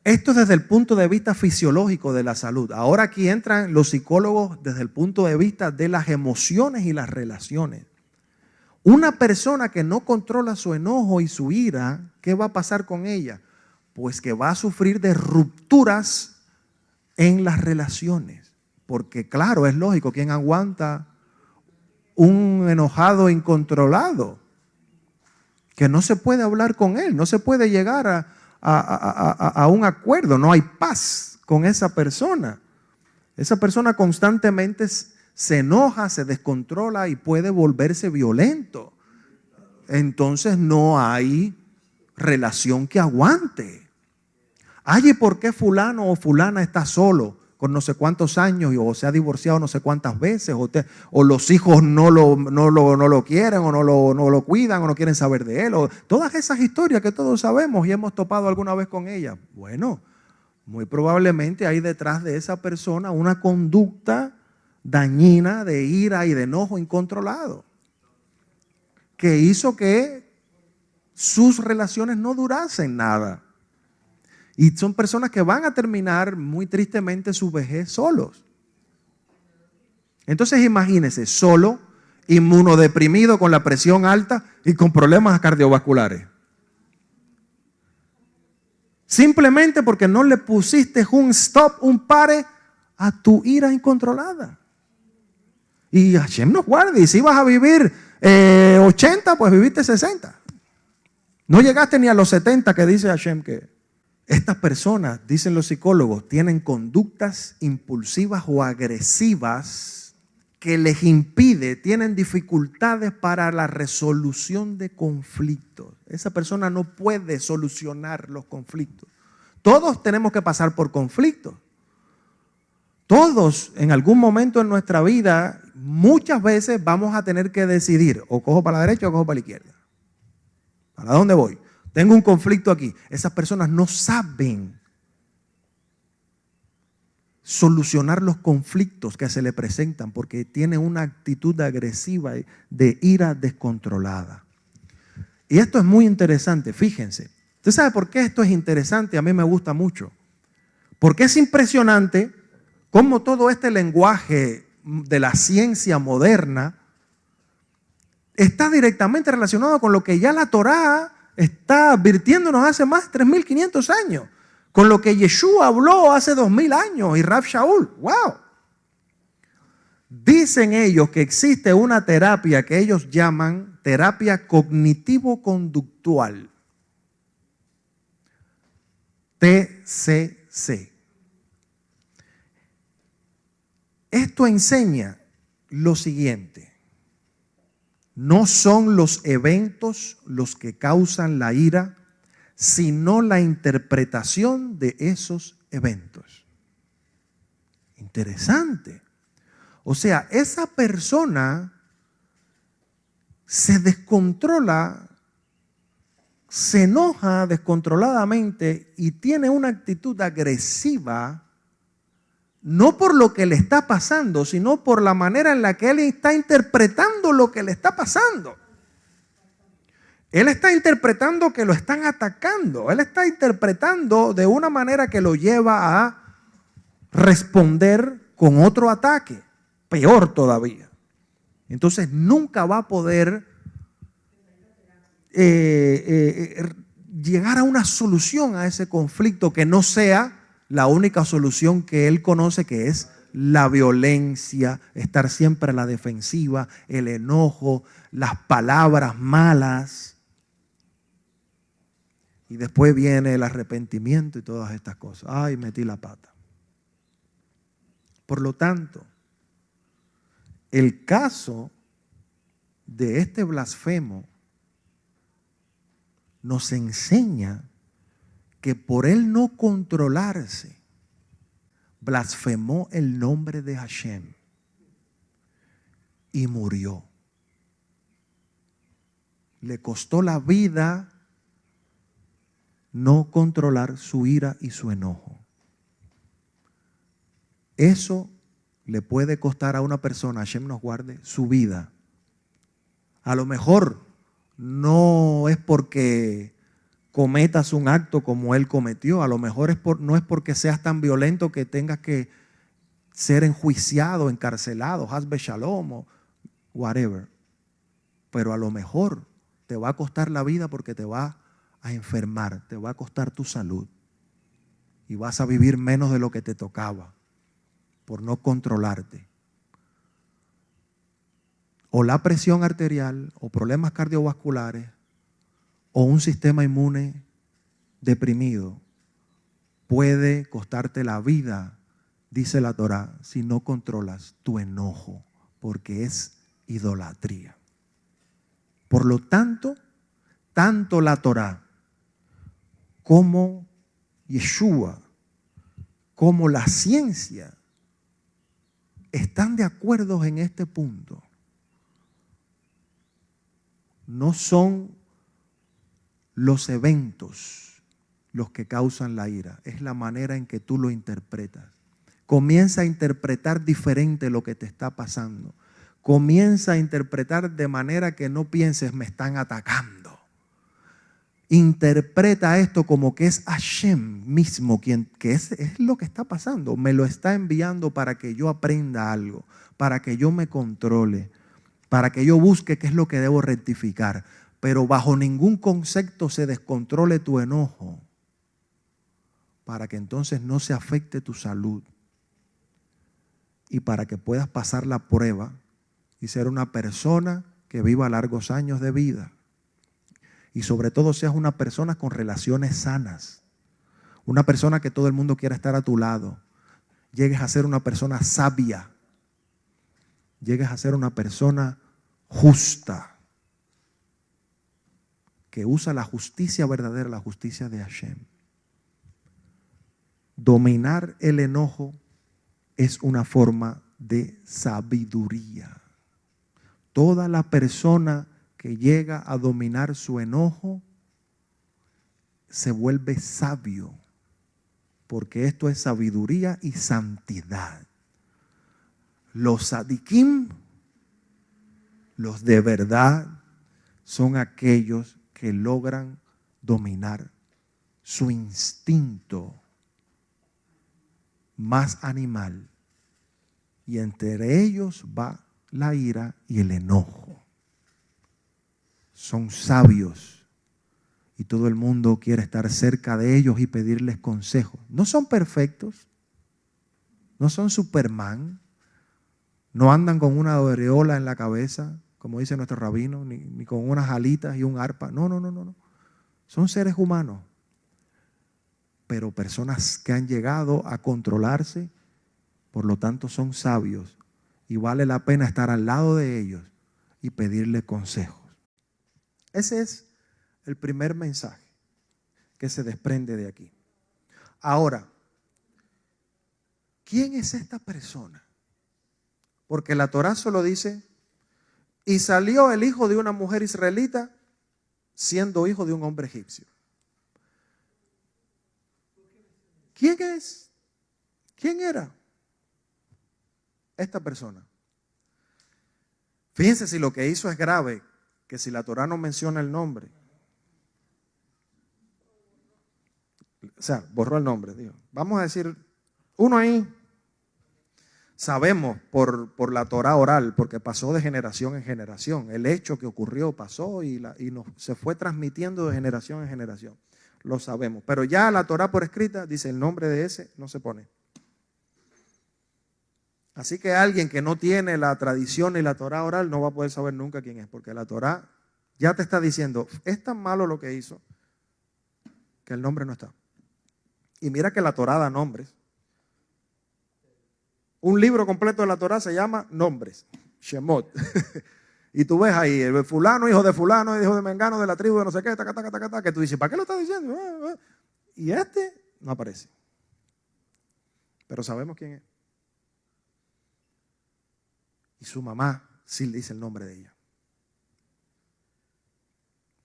Esto desde el punto de vista fisiológico de la salud. Ahora aquí entran los psicólogos desde el punto de vista de las emociones y las relaciones. Una persona que no controla su enojo y su ira, ¿qué va a pasar con ella? Pues que va a sufrir de rupturas en las relaciones. Porque claro, es lógico, ¿quién aguanta un enojado incontrolado? Que no se puede hablar con él, no se puede llegar a un acuerdo, no hay paz con esa persona. Esa persona constantemente se enoja, se descontrola y puede volverse violento. Entonces no hay relación que aguante. Ay, ¿y por qué fulano o fulana está solo con no sé cuántos años o se ha divorciado no sé cuántas veces o los hijos no lo quieren o no lo cuidan o no quieren saber de él? O todas esas historias que todos sabemos y hemos topado alguna vez con ellas. Bueno, muy probablemente hay detrás de esa persona una conducta dañina de ira y de enojo incontrolado que hizo que sus relaciones no durasen nada. Y son personas que van a terminar muy tristemente su vejez solos. Entonces imagínense, solo, inmunodeprimido, con la presión alta y con problemas cardiovasculares. Simplemente porque no le pusiste un stop, un pare a tu ira incontrolada. Y Hashem nos guarde. Y si vas a vivir 80, pues viviste 60. No llegaste ni a los 70 que dice Hashem que... Estas personas, dicen los psicólogos, tienen conductas impulsivas o agresivas que les impide, tienen dificultades para la resolución de conflictos. Esa persona no puede solucionar los conflictos. Todos tenemos que pasar por conflictos. Todos en algún momento en nuestra vida, muchas veces vamos a tener que decidir, o cojo para la derecha o cojo para la izquierda. ¿Para dónde voy? Tengo un conflicto aquí. Esas personas no saben solucionar los conflictos que se le presentan porque tienen una actitud agresiva de ira descontrolada. Y esto es muy interesante, fíjense. ¿Usted sabe por qué esto es interesante? A mí me gusta mucho. Porque es impresionante cómo todo este lenguaje de la ciencia moderna está directamente relacionado con lo que ya la Torá está advirtiéndonos hace más de 3.500 años, con lo que Yeshua habló hace 2.000 años y Rav Shaul. ¡Wow! Dicen ellos que existe una terapia que ellos llaman terapia cognitivo-conductual, TCC. Esto enseña lo siguiente. No son los eventos los que causan la ira, sino la interpretación de esos eventos. Interesante. O sea, esa persona se descontrola, se enoja descontroladamente y tiene una actitud agresiva, no por lo que le está pasando, sino por la manera en la que él está interpretando lo que le está pasando. Él está interpretando que lo están atacando. Él está interpretando de una manera que lo lleva a responder con otro ataque, peor todavía. Entonces nunca va a poder llegar a una solución a ese conflicto que no sea la única solución que él conoce, que es la violencia, estar siempre a la defensiva, el enojo, las palabras malas. Y después viene el arrepentimiento y todas estas cosas. Ay, metí la pata. Por lo tanto, el caso de este blasfemo nos enseña que por él no controlarse, blasfemó el nombre de Hashem y murió. Le costó la vida no controlar su ira y su enojo. Eso le puede costar a una persona, Hashem nos guarde, su vida. A lo mejor no es porque cometas un acto como él cometió, a lo mejor no es porque seas tan violento que tengas que ser enjuiciado, encarcelado, hasbe shalom o whatever. Pero a lo mejor te va a costar la vida porque te va a enfermar, te va a costar tu salud y vas a vivir menos de lo que te tocaba por no controlarte. O la presión arterial, o problemas cardiovasculares, o un sistema inmune deprimido puede costarte la vida, dice la Torá, si no controlas tu enojo, porque es idolatría. Por lo tanto, tanto la Torá como Yeshua, como la ciencia, están de acuerdo en este punto. No son los eventos los que causan la ira, es la manera en que tú lo interpretas. Comienza a interpretar diferente lo que te está pasando. Comienza a interpretar de manera que no pienses, me están atacando. Interpreta esto como que es Hashem mismo, que es lo que está pasando. Me lo está enviando para que yo aprenda algo, para que yo me controle, para que yo busque qué es lo que debo rectificar. Pero bajo ningún concepto se descontrole tu enojo, para que entonces no se afecte tu salud y para que puedas pasar la prueba y ser una persona que viva largos años de vida. Y sobre todo seas una persona con relaciones sanas, una persona que todo el mundo quiera estar a tu lado. Llegues a ser una persona sabia, llegues a ser una persona justa, que usa la justicia verdadera, la justicia de Hashem. Dominar el enojo es una forma de sabiduría. Toda la persona que llega a dominar su enojo se vuelve sabio, porque esto es sabiduría y santidad. Los sadikim, los de verdad, son aquellos que logran dominar su instinto más animal, y entre ellos va la ira y el enojo. Son sabios y todo el mundo quiere estar cerca de ellos y pedirles consejos. No son perfectos, no son Superman, no andan con una aureola en la cabeza, como dice nuestro rabino, ni con unas alitas y un arpa. No. Son seres humanos, pero personas que han llegado a controlarse, por lo tanto son sabios y vale la pena estar al lado de ellos y pedirle consejos. Ese es el primer mensaje que se desprende de aquí. Ahora, ¿quién es esta persona? Porque la Torá solo dice, y salió el hijo de una mujer israelita siendo hijo de un hombre egipcio. ¿Quién es? ¿Quién era esta persona? Fíjense si lo que hizo es grave, que si la Torá no menciona el nombre. O sea, borró el nombre, digo. Vamos a decir, uno ahí, sabemos por la Torá oral, porque pasó de generación en generación. El hecho que ocurrió pasó y se fue transmitiendo de generación en generación. Lo sabemos. Pero ya la Torá por escrita dice el nombre de ese no se pone. Así que alguien que no tiene la tradición y la Torá oral no va a poder saber nunca quién es, porque la Torá ya te está diciendo, es tan malo lo que hizo que el nombre no está. Y mira que la Torá da nombres. Un libro completo de la Torá se llama Nombres, Shemot. Y tú ves ahí, el fulano, hijo de hijo de Mengano, de la tribu de no sé qué, que tú dices, ¿para qué lo estás diciendo? Y este no aparece. Pero sabemos quién es. Y su mamá sí le dice el nombre de ella.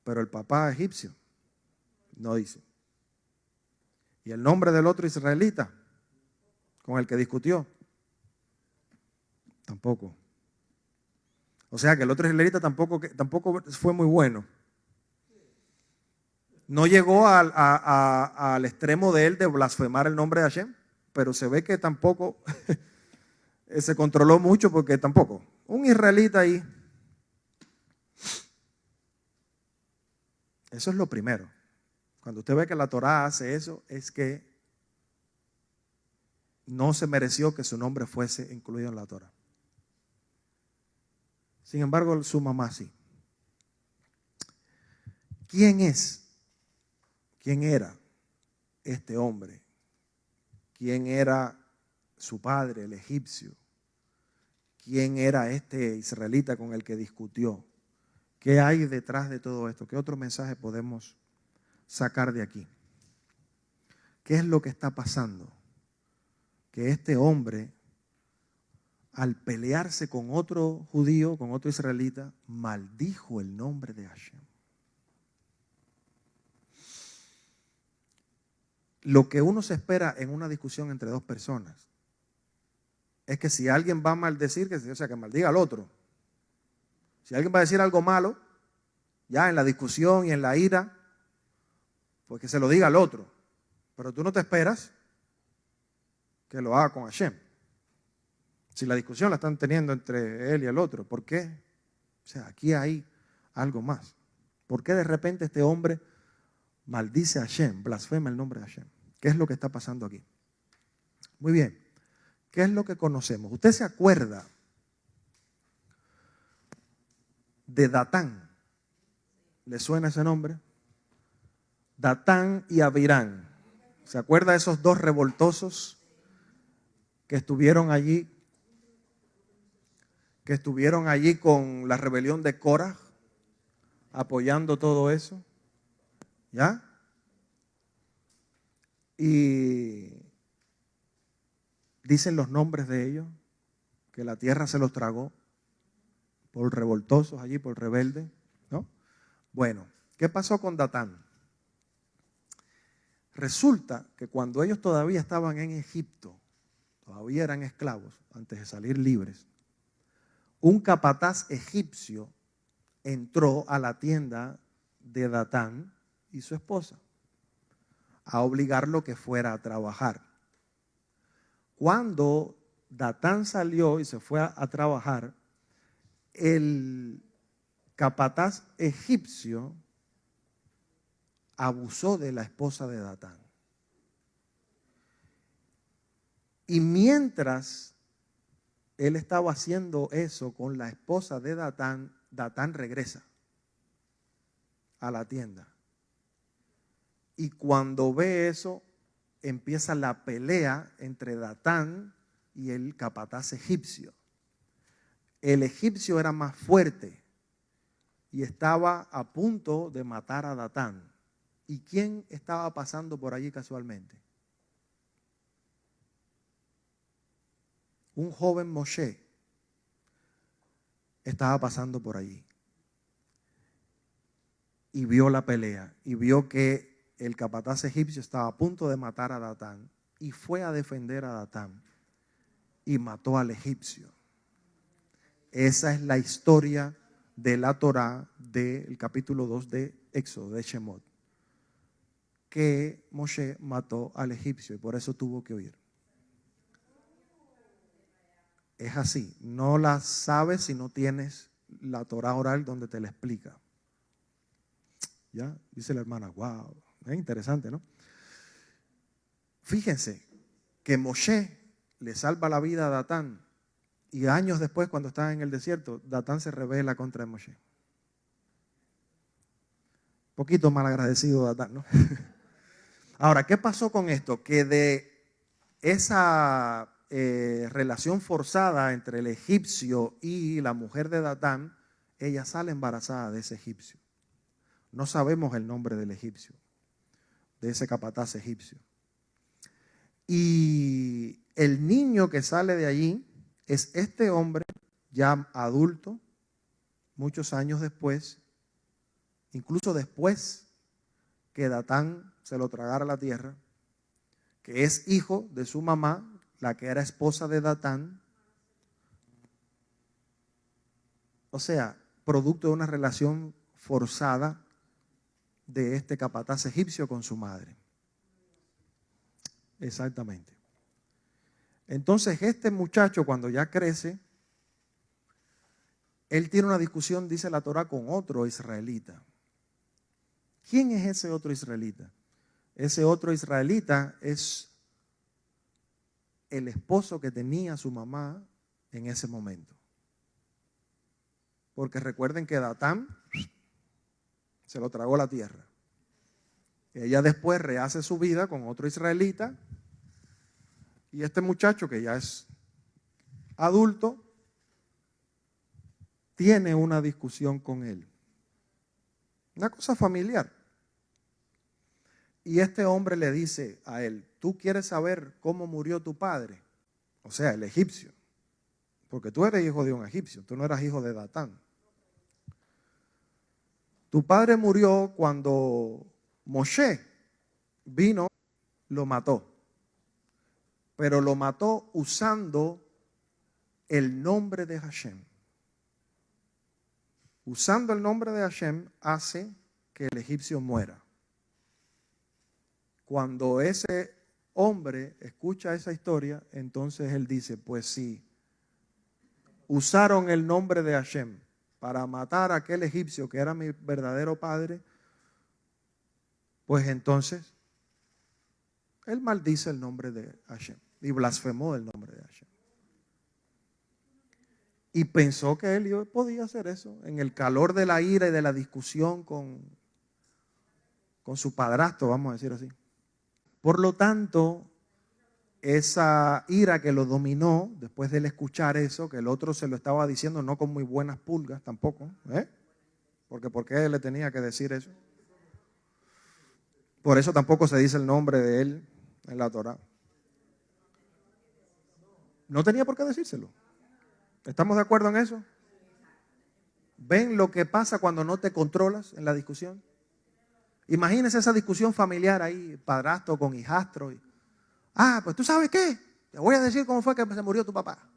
Pero el papá egipcio no dice.
¿Y el nombre del otro israelita con el que discutió? Tampoco. O sea que el otro israelita tampoco fue muy bueno. No llegó al extremo de él de blasfemar el nombre de Hashem, pero se ve que tampoco se controló mucho, porque tampoco. Un israelita ahí. Eso es lo primero. Cuando usted ve que la Torá hace eso, es que no se mereció que su nombre fuese incluido en la Torá. Sin embargo, su mamá sí. ¿Quién es? ¿Quién era este hombre? ¿Quién era su padre, el egipcio? ¿Quién era este israelita con el que discutió? ¿Qué hay detrás de todo esto? ¿Qué otro mensaje podemos sacar de aquí? ¿Qué es lo que está pasando? Que este hombre, al pelearse con otro judío, con otro israelita, maldijo el nombre de Hashem. Lo que uno se espera en una discusión entre dos personas es que si alguien va a maldecir, que maldiga al otro. Si alguien va a decir algo malo, ya en la discusión y en la ira, pues que se lo diga al otro. Pero tú no te esperas que lo haga con Hashem. Si la discusión la están teniendo entre él y el otro, ¿por qué? O sea, aquí hay algo más. ¿Por qué de repente este hombre maldice a Hashem, blasfema el nombre de Hashem? ¿Qué es lo que está pasando aquí? Muy bien. ¿Qué es lo que conocemos? ¿Usted se acuerda de Datán? ¿Le suena ese nombre? Datán y Abirán. ¿Se acuerda de esos dos revoltosos que estuvieron allí? Que estuvieron allí con la rebelión de Korah, apoyando todo eso. ¿Ya? Y dicen los nombres de ellos, que la tierra se los tragó por revoltosos allí, por rebeldes, ¿no? Bueno, ¿qué pasó con Datán? Resulta que cuando ellos todavía estaban en Egipto, todavía eran esclavos, antes de salir libres, un capataz egipcio entró a la tienda de Datán y su esposa a obligarlo que fuera a trabajar. Cuando Datán salió y se fue a trabajar, el capataz egipcio abusó de la esposa de Datán. Y mientras él estaba haciendo eso con la esposa de Datán, Datán regresa a la tienda. Y cuando ve eso, empieza la pelea entre Datán y el capataz egipcio. El egipcio era más fuerte y estaba a punto de matar a Datán. ¿Y quién estaba pasando por allí casualmente? Un joven Moshe estaba pasando por allí y vio la pelea y vio que el capataz egipcio estaba a punto de matar a Datán y fue a defender a Datán y mató al egipcio. Esa es la historia de la Torá del capítulo 2 de Éxodo, de Shemot, que Moshe mató al egipcio y por eso tuvo que huir. Es así, no la sabes si no tienes la Torá oral donde te la explica. ¿Ya? Dice la hermana, wow, es interesante, ¿no? Fíjense que Moshe le salva la vida a Datán y años después, cuando está en el desierto, Datán se rebela contra Moshe. Poquito mal agradecido Datán, ¿no? Ahora, ¿qué pasó con esto? Que de esa relación forzada entre el egipcio y la mujer de Datán, ella sale embarazada de ese egipcio. No sabemos el nombre del egipcio, de ese capataz egipcio. Y el niño que sale de allí es este hombre ya adulto, muchos años después, incluso después que Datán se lo tragara la tierra,
que es hijo de su mamá, la que era esposa de Datán. O sea, producto de una relación forzada de este capataz egipcio con su madre. Exactamente. Entonces este muchacho cuando ya crece, él tiene una discusión, dice la Torá, con otro israelita. ¿Quién es ese otro israelita? Ese otro israelita es el esposo que tenía su mamá en ese momento. Porque recuerden que Datán se lo tragó la tierra. Ella después rehace su vida con otro israelita. Y este muchacho que ya es adulto, tiene una discusión con él. Una cosa familiar. Y este hombre le dice a él, ¿tú quieres saber cómo murió tu padre? O sea, el egipcio. Porque tú eres hijo de un egipcio, tú no eras hijo de Datán. Tu padre murió cuando Moshe vino, lo mató. Pero lo mató usando el nombre de Hashem. Usando el nombre de Hashem hace que el egipcio muera. Cuando ese hombre escucha esa historia, entonces él dice, pues sí, usaron el nombre de Hashem para matar a aquel egipcio que era mi verdadero padre, pues entonces él maldice el nombre de Hashem y blasfemó el nombre de Hashem. Y pensó que él podía hacer eso en el calor de la ira y de la discusión con su padrastro, vamos a decir así. Por lo tanto, esa ira que lo dominó, después de él escuchar eso, que el otro se lo estaba diciendo no con muy buenas pulgas tampoco, porque ¿por qué él le tenía que decir eso? Por eso tampoco se dice el nombre de él en la Torá. No tenía por qué decírselo. ¿Estamos de acuerdo en eso? ¿Ven lo que pasa cuando no te controlas en la discusión? Imagínense esa discusión familiar ahí, padrastro con hijastro. Pues tú sabes qué, te voy a decir cómo fue que se murió tu papá.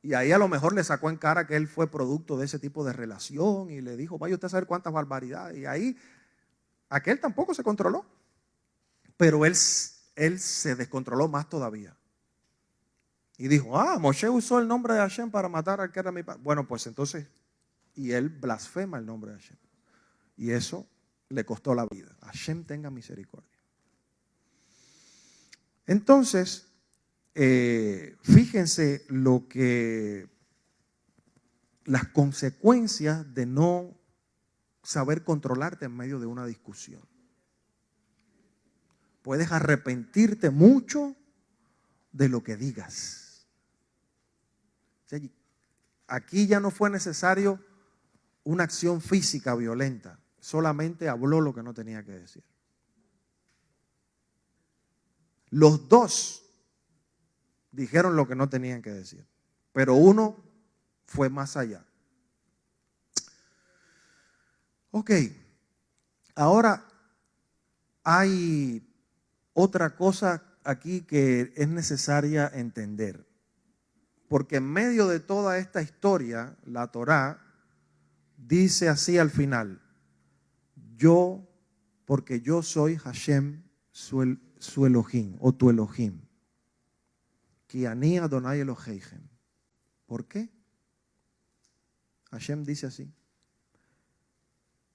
Y ahí a lo mejor le sacó en cara que él fue producto de ese tipo de relación y le dijo, vaya usted a saber cuántas barbaridades. Y ahí aquel tampoco se controló, pero él se descontroló más todavía. Y dijo, Moshe usó el nombre de Hashem para matar al que era mi padre. Bueno, pues entonces, y él blasfema el nombre de Hashem. Y eso le costó la vida. Hashem tenga misericordia. Entonces, fíjense las consecuencias de no saber controlarte en medio de una discusión. Puedes arrepentirte mucho de lo que digas. Aquí ya no fue necesario una acción física violenta, solamente habló lo que no tenía que decir. Los dos dijeron lo que no tenían que decir, pero uno fue más allá. Ok, ahora hay otra cosa aquí que es necesaria entender. Porque en medio de toda esta historia, la Torá dice así al final, porque yo soy Hashem, su Elohim, o tu Elohim. Ki ani Adonai Eloheihem. ¿Por qué? Hashem dice así.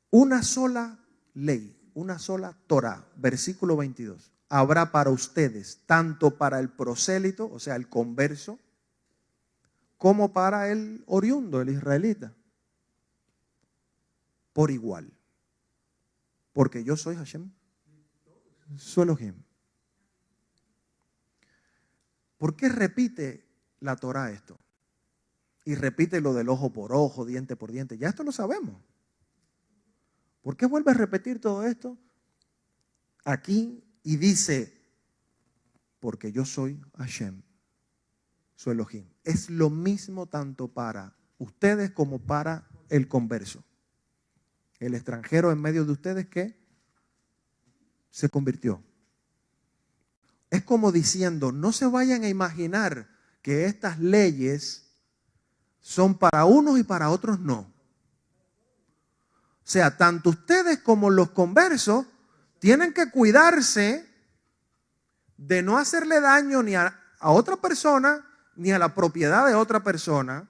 Una sola ley, una sola Torá, versículo 22. Habrá para ustedes, tanto para el prosélito, o sea, el converso, como para el oriundo, el israelita. Por igual. Porque yo soy Hashem, su Elohim. ¿Por qué repite la Torá esto? Y repite lo del ojo por ojo, diente por diente. Ya esto lo sabemos. ¿Por qué vuelve a repetir todo esto aquí y dice, porque yo soy Hashem, su Elohim? Es lo mismo tanto para ustedes como para el converso. El extranjero en medio de ustedes que se convirtió. Es como diciendo, no se vayan a imaginar que estas leyes son para unos y para otros no. O sea, tanto ustedes como los conversos tienen que cuidarse de no hacerle daño ni a otra persona, ni a la propiedad de otra persona.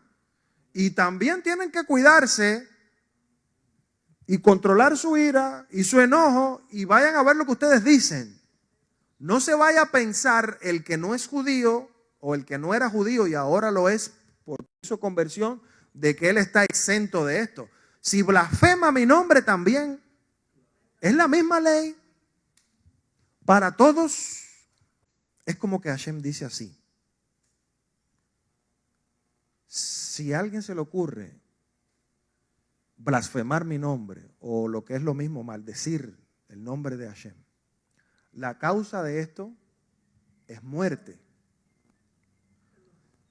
Y también tienen que cuidarse y controlar su ira y su enojo, y vayan a ver lo que ustedes dicen. No se vaya a pensar el que no es judío o el que no era judío y ahora lo es por su conversión, de que él está exento de esto. Si blasfema mi nombre también, es la misma ley para todos. Es como que Hashem dice así: si a alguien se le ocurre blasfemar mi nombre, o lo que es lo mismo, maldecir el nombre de Hashem, la causa de esto es muerte,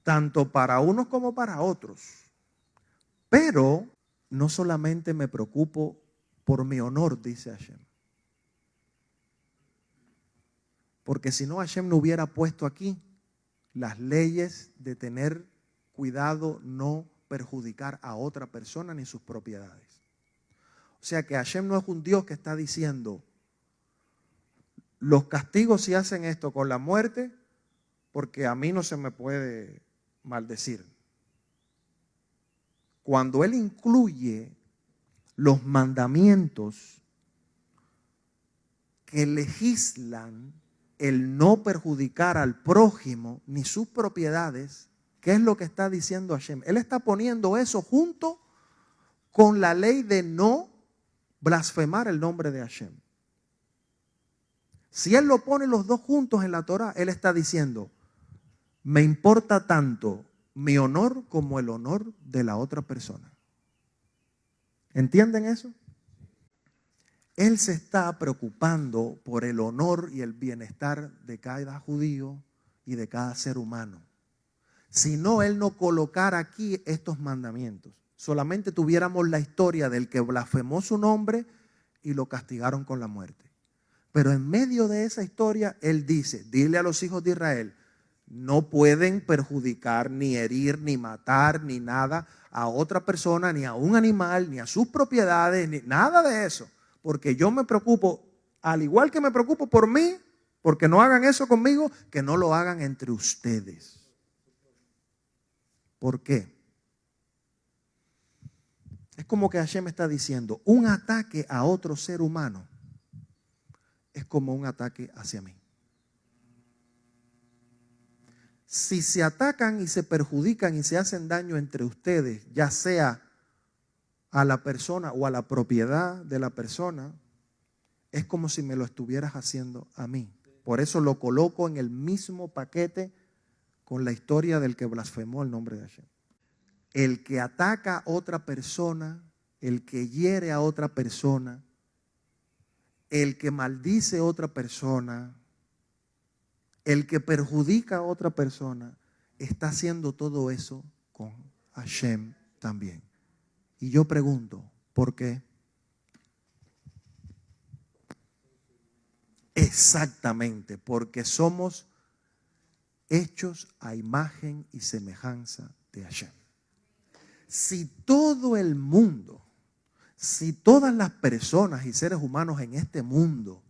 tanto para unos como para otros. Pero no solamente me preocupo por mi honor, dice Hashem, porque si no, Hashem no hubiera puesto aquí las leyes de tener cuidado no perjudicar a otra persona ni sus propiedades. O sea que Hashem no es un Dios que está diciendo los castigos si hacen esto con la muerte, porque a mí no se me puede maldecir. Cuando Él incluye los mandamientos que legislan el no perjudicar al prójimo ni sus propiedades, ¿qué es lo que está diciendo Hashem? Él está poniendo eso junto con la ley de no blasfemar el nombre de Hashem. Si Él lo pone los dos juntos en la Torah, Él está diciendo, me importa tanto mi honor como el honor de la otra persona. ¿Entienden eso? Él se está preocupando por el honor y el bienestar de cada judío y de cada ser humano. Si no, Él no colocara aquí estos mandamientos. Solamente tuviéramos la historia del que blasfemó su nombre y lo castigaron con la muerte. Pero en medio de esa historia, Él dice, dile a los hijos de Israel, no pueden perjudicar, ni herir, ni matar, ni nada a otra persona, ni a un animal, ni a sus propiedades, ni nada de eso. Porque yo me preocupo, al igual que me preocupo por mí, porque no hagan eso conmigo, que no lo hagan entre ustedes. ¿Por qué? Es como que Hashem está diciendo, un ataque a otro ser humano es como un ataque hacia mí. Si se atacan y se perjudican y se hacen daño entre ustedes, ya sea a la persona o a la propiedad de la persona, es como si me lo estuvieras haciendo a mí. Por eso lo coloco en el mismo paquete con la historia del que blasfemó el nombre de Hashem. El que ataca a otra persona, el que hiere a otra persona, el que maldice a otra persona, el que perjudica a otra persona, está haciendo todo eso con Hashem también. Y yo pregunto, ¿por qué? Exactamente, porque somos hechos a imagen y semejanza de Hashem. Si todo el mundo, si todas las personas y seres humanos en este mundo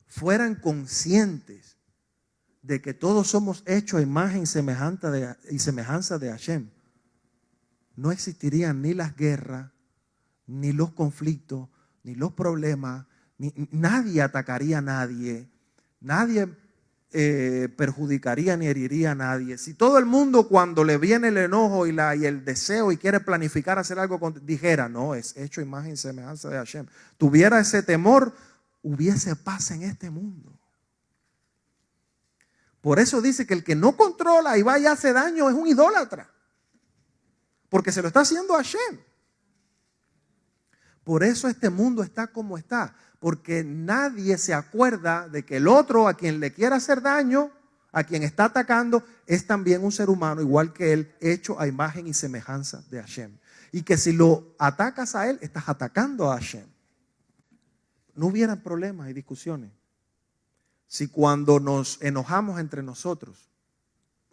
fueran conscientes de que todos somos hechos a imagen y semejanza de Hashem, no existirían ni las guerras, ni los conflictos, ni los problemas, nadie atacaría a nadie, nadie perjudicaría ni heriría a nadie. Si todo el mundo, cuando le viene el enojo y el deseo y quiere planificar hacer algo, dijera, no, es hecho imagen y semejanza de Hashem, tuviera ese temor, hubiese paz en este mundo. Por eso dice que el que no controla y va y hace daño es un idólatra, porque se lo está haciendo a Hashem. Por eso este mundo está como está, porque nadie se acuerda de que el otro a quien le quiere hacer daño, a quien está atacando, es también un ser humano igual que él, hecho a imagen y semejanza de Hashem. Y que si lo atacas a él, estás atacando a Hashem. No hubieran problemas y discusiones. Si cuando nos enojamos entre nosotros,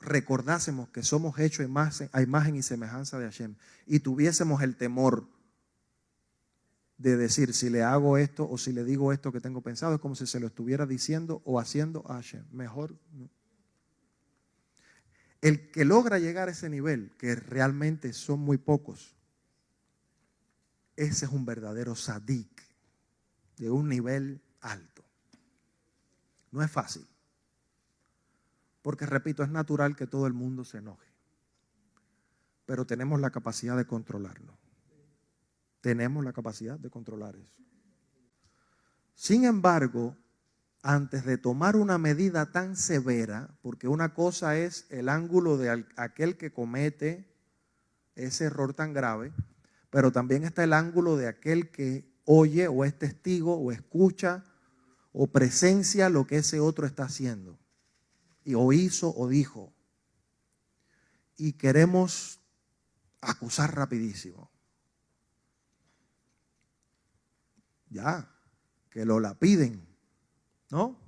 recordásemos que somos hechos a imagen y semejanza de Hashem y tuviésemos el temor de decir, si le hago esto o si le digo esto que tengo pensado, es como si se lo estuviera diciendo o haciendo a Hashem. Mejor no. El que logra llegar a ese nivel, que realmente son muy pocos, ese es un verdadero sadik, de un nivel alto. No es fácil. Porque, repito, es natural que todo el mundo se enoje. Pero tenemos la capacidad de controlarlo. Tenemos la capacidad de controlar eso. Sin embargo, antes de tomar una medida tan severa, porque una cosa es el ángulo de aquel que comete ese error tan grave, pero también está el ángulo de aquel que oye o es testigo o escucha o presencia lo que ese otro está haciendo, o hizo o dijo. Y queremos acusar rapidísimo. Ya, que lo lapiden, ¿no?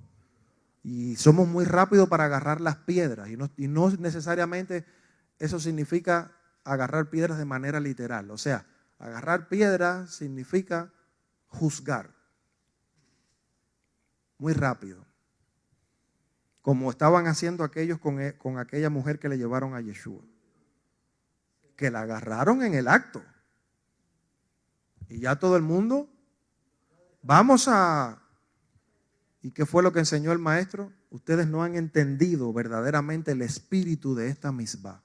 Y somos muy rápidos para agarrar las piedras. Y no necesariamente eso significa agarrar piedras de manera literal. O sea, agarrar piedras significa juzgar. Muy rápido. Como estaban haciendo aquellos con aquella mujer que le llevaron a Yeshua. Que la agarraron en el acto. Y ya todo el mundo, ¿Y qué fue lo que enseñó el maestro? Ustedes no han entendido verdaderamente el espíritu de esta misbah.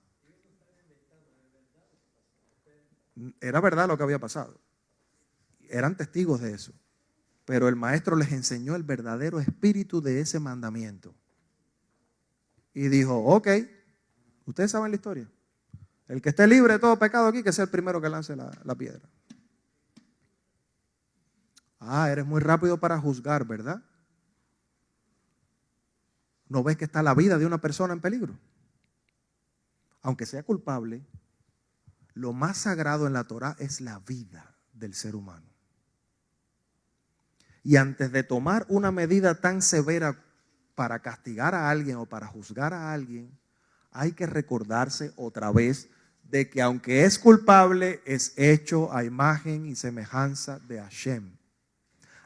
Era verdad lo que había pasado. Eran testigos de eso. Pero el maestro les enseñó el verdadero espíritu de ese mandamiento. Y dijo, ok, ustedes saben la historia. El que esté libre de todo pecado aquí, que sea el primero que lance la piedra. Eres muy rápido para juzgar, ¿verdad? ¿No ves que está la vida de una persona en peligro? Aunque sea culpable, lo más sagrado en la Torá es la vida del ser humano. Y antes de tomar una medida tan severa para castigar a alguien o para juzgar a alguien, hay que recordarse otra vez de que aunque es culpable, es hecho a imagen y semejanza de Hashem.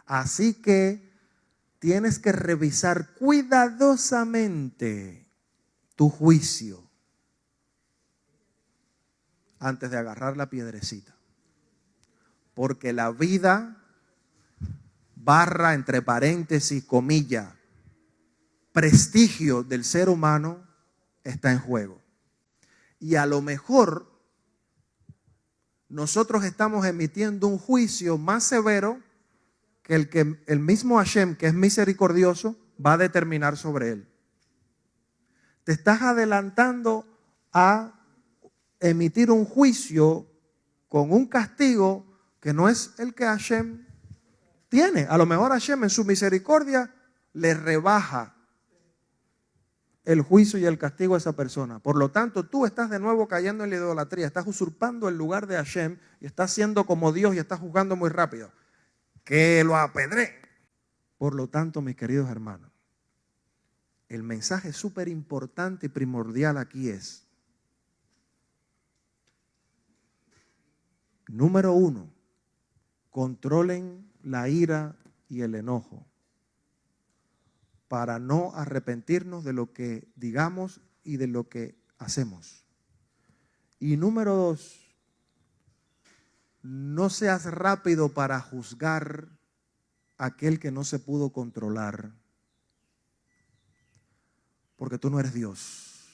Así que tienes que revisar cuidadosamente tu juicio antes de agarrar la piedrecita. Porque la vida, barra entre paréntesis, comilla, prestigio del ser humano está en juego. Y a lo mejor nosotros estamos emitiendo un juicio más severo que el mismo Hashem, que es misericordioso, va a determinar sobre él. Te estás adelantando a emitir un juicio con un castigo que no es el que Hashem tiene. A lo mejor Hashem en su misericordia le rebaja el juicio y el castigo a esa persona. Por lo tanto, tú estás de nuevo cayendo en la idolatría, estás usurpando el lugar de Hashem y estás siendo como Dios y estás juzgando muy rápido. Que lo apedreen. Por lo tanto, mis queridos hermanos, el mensaje súper importante y primordial aquí es, número 1, controlen la ira y el enojo para no arrepentirnos de lo que digamos y de lo que hacemos. Y número 2, no seas rápido para juzgar a aquel que no se pudo controlar, porque tú no eres Dios.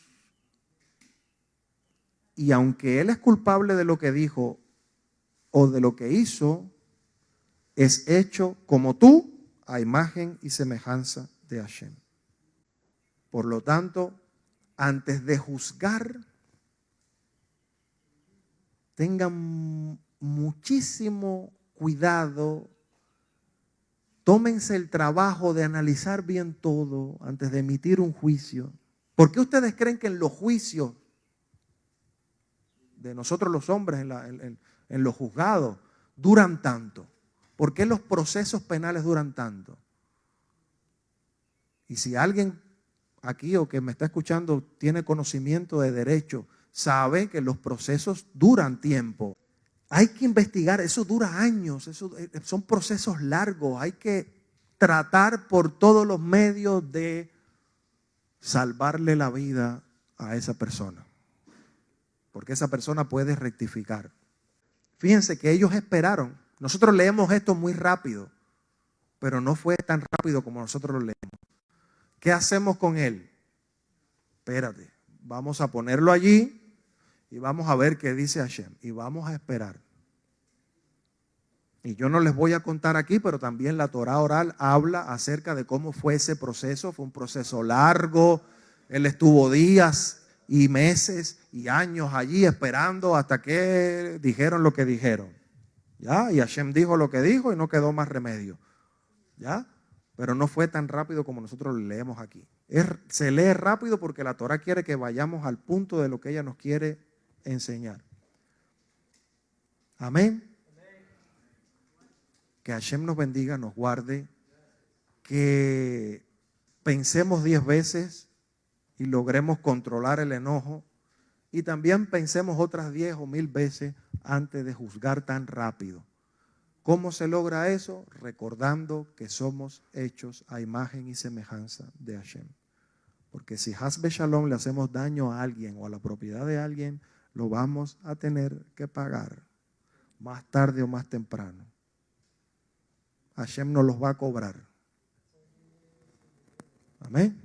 Y aunque él es culpable de lo que dijo o de lo que hizo, es hecho como tú, a imagen y semejanza de Hashem. Por lo tanto, antes de juzgar, tengan muchísimo cuidado, tómense el trabajo de analizar bien todo antes de emitir un juicio. ¿Por qué ustedes creen que en los juicios de nosotros los hombres, en los juzgados, duran tanto? ¿Por qué los procesos penales duran tanto? Y si alguien aquí o que me está escuchando tiene conocimiento de derecho, sabe que los procesos duran tiempo. Hay que investigar, eso dura años, son procesos largos, hay que tratar por todos los medios de salvarle la vida a esa persona, porque esa persona puede rectificar. Fíjense que ellos esperaron. Nosotros leemos esto muy rápido, pero no fue tan rápido como nosotros lo leemos. ¿Qué hacemos con él? Espérate, vamos a ponerlo allí y vamos a ver qué dice Hashem y vamos a esperar. Y yo no les voy a contar aquí, pero también la Torá oral habla acerca de cómo fue ese proceso. Fue un proceso largo. Él estuvo días y meses y años allí esperando hasta que dijeron lo que dijeron. ¿Ya? Y Hashem dijo lo que dijo y no quedó más remedio. ¿Ya? Pero no fue tan rápido como nosotros lo leemos aquí. Se lee rápido porque la Torá quiere que vayamos al punto de lo que ella nos quiere enseñar. Amén. Que Hashem nos bendiga, nos guarde, que pensemos 10 veces y logremos controlar el enojo y también pensemos otras 10 o 1000 veces antes de juzgar tan rápido. ¿Cómo se logra eso? Recordando que somos hechos a imagen y semejanza de Hashem. Porque si Haz Shalom le hacemos daño a alguien o a la propiedad de alguien, lo vamos a tener que pagar más tarde o más temprano. Hashem nos los va a cobrar. Amén.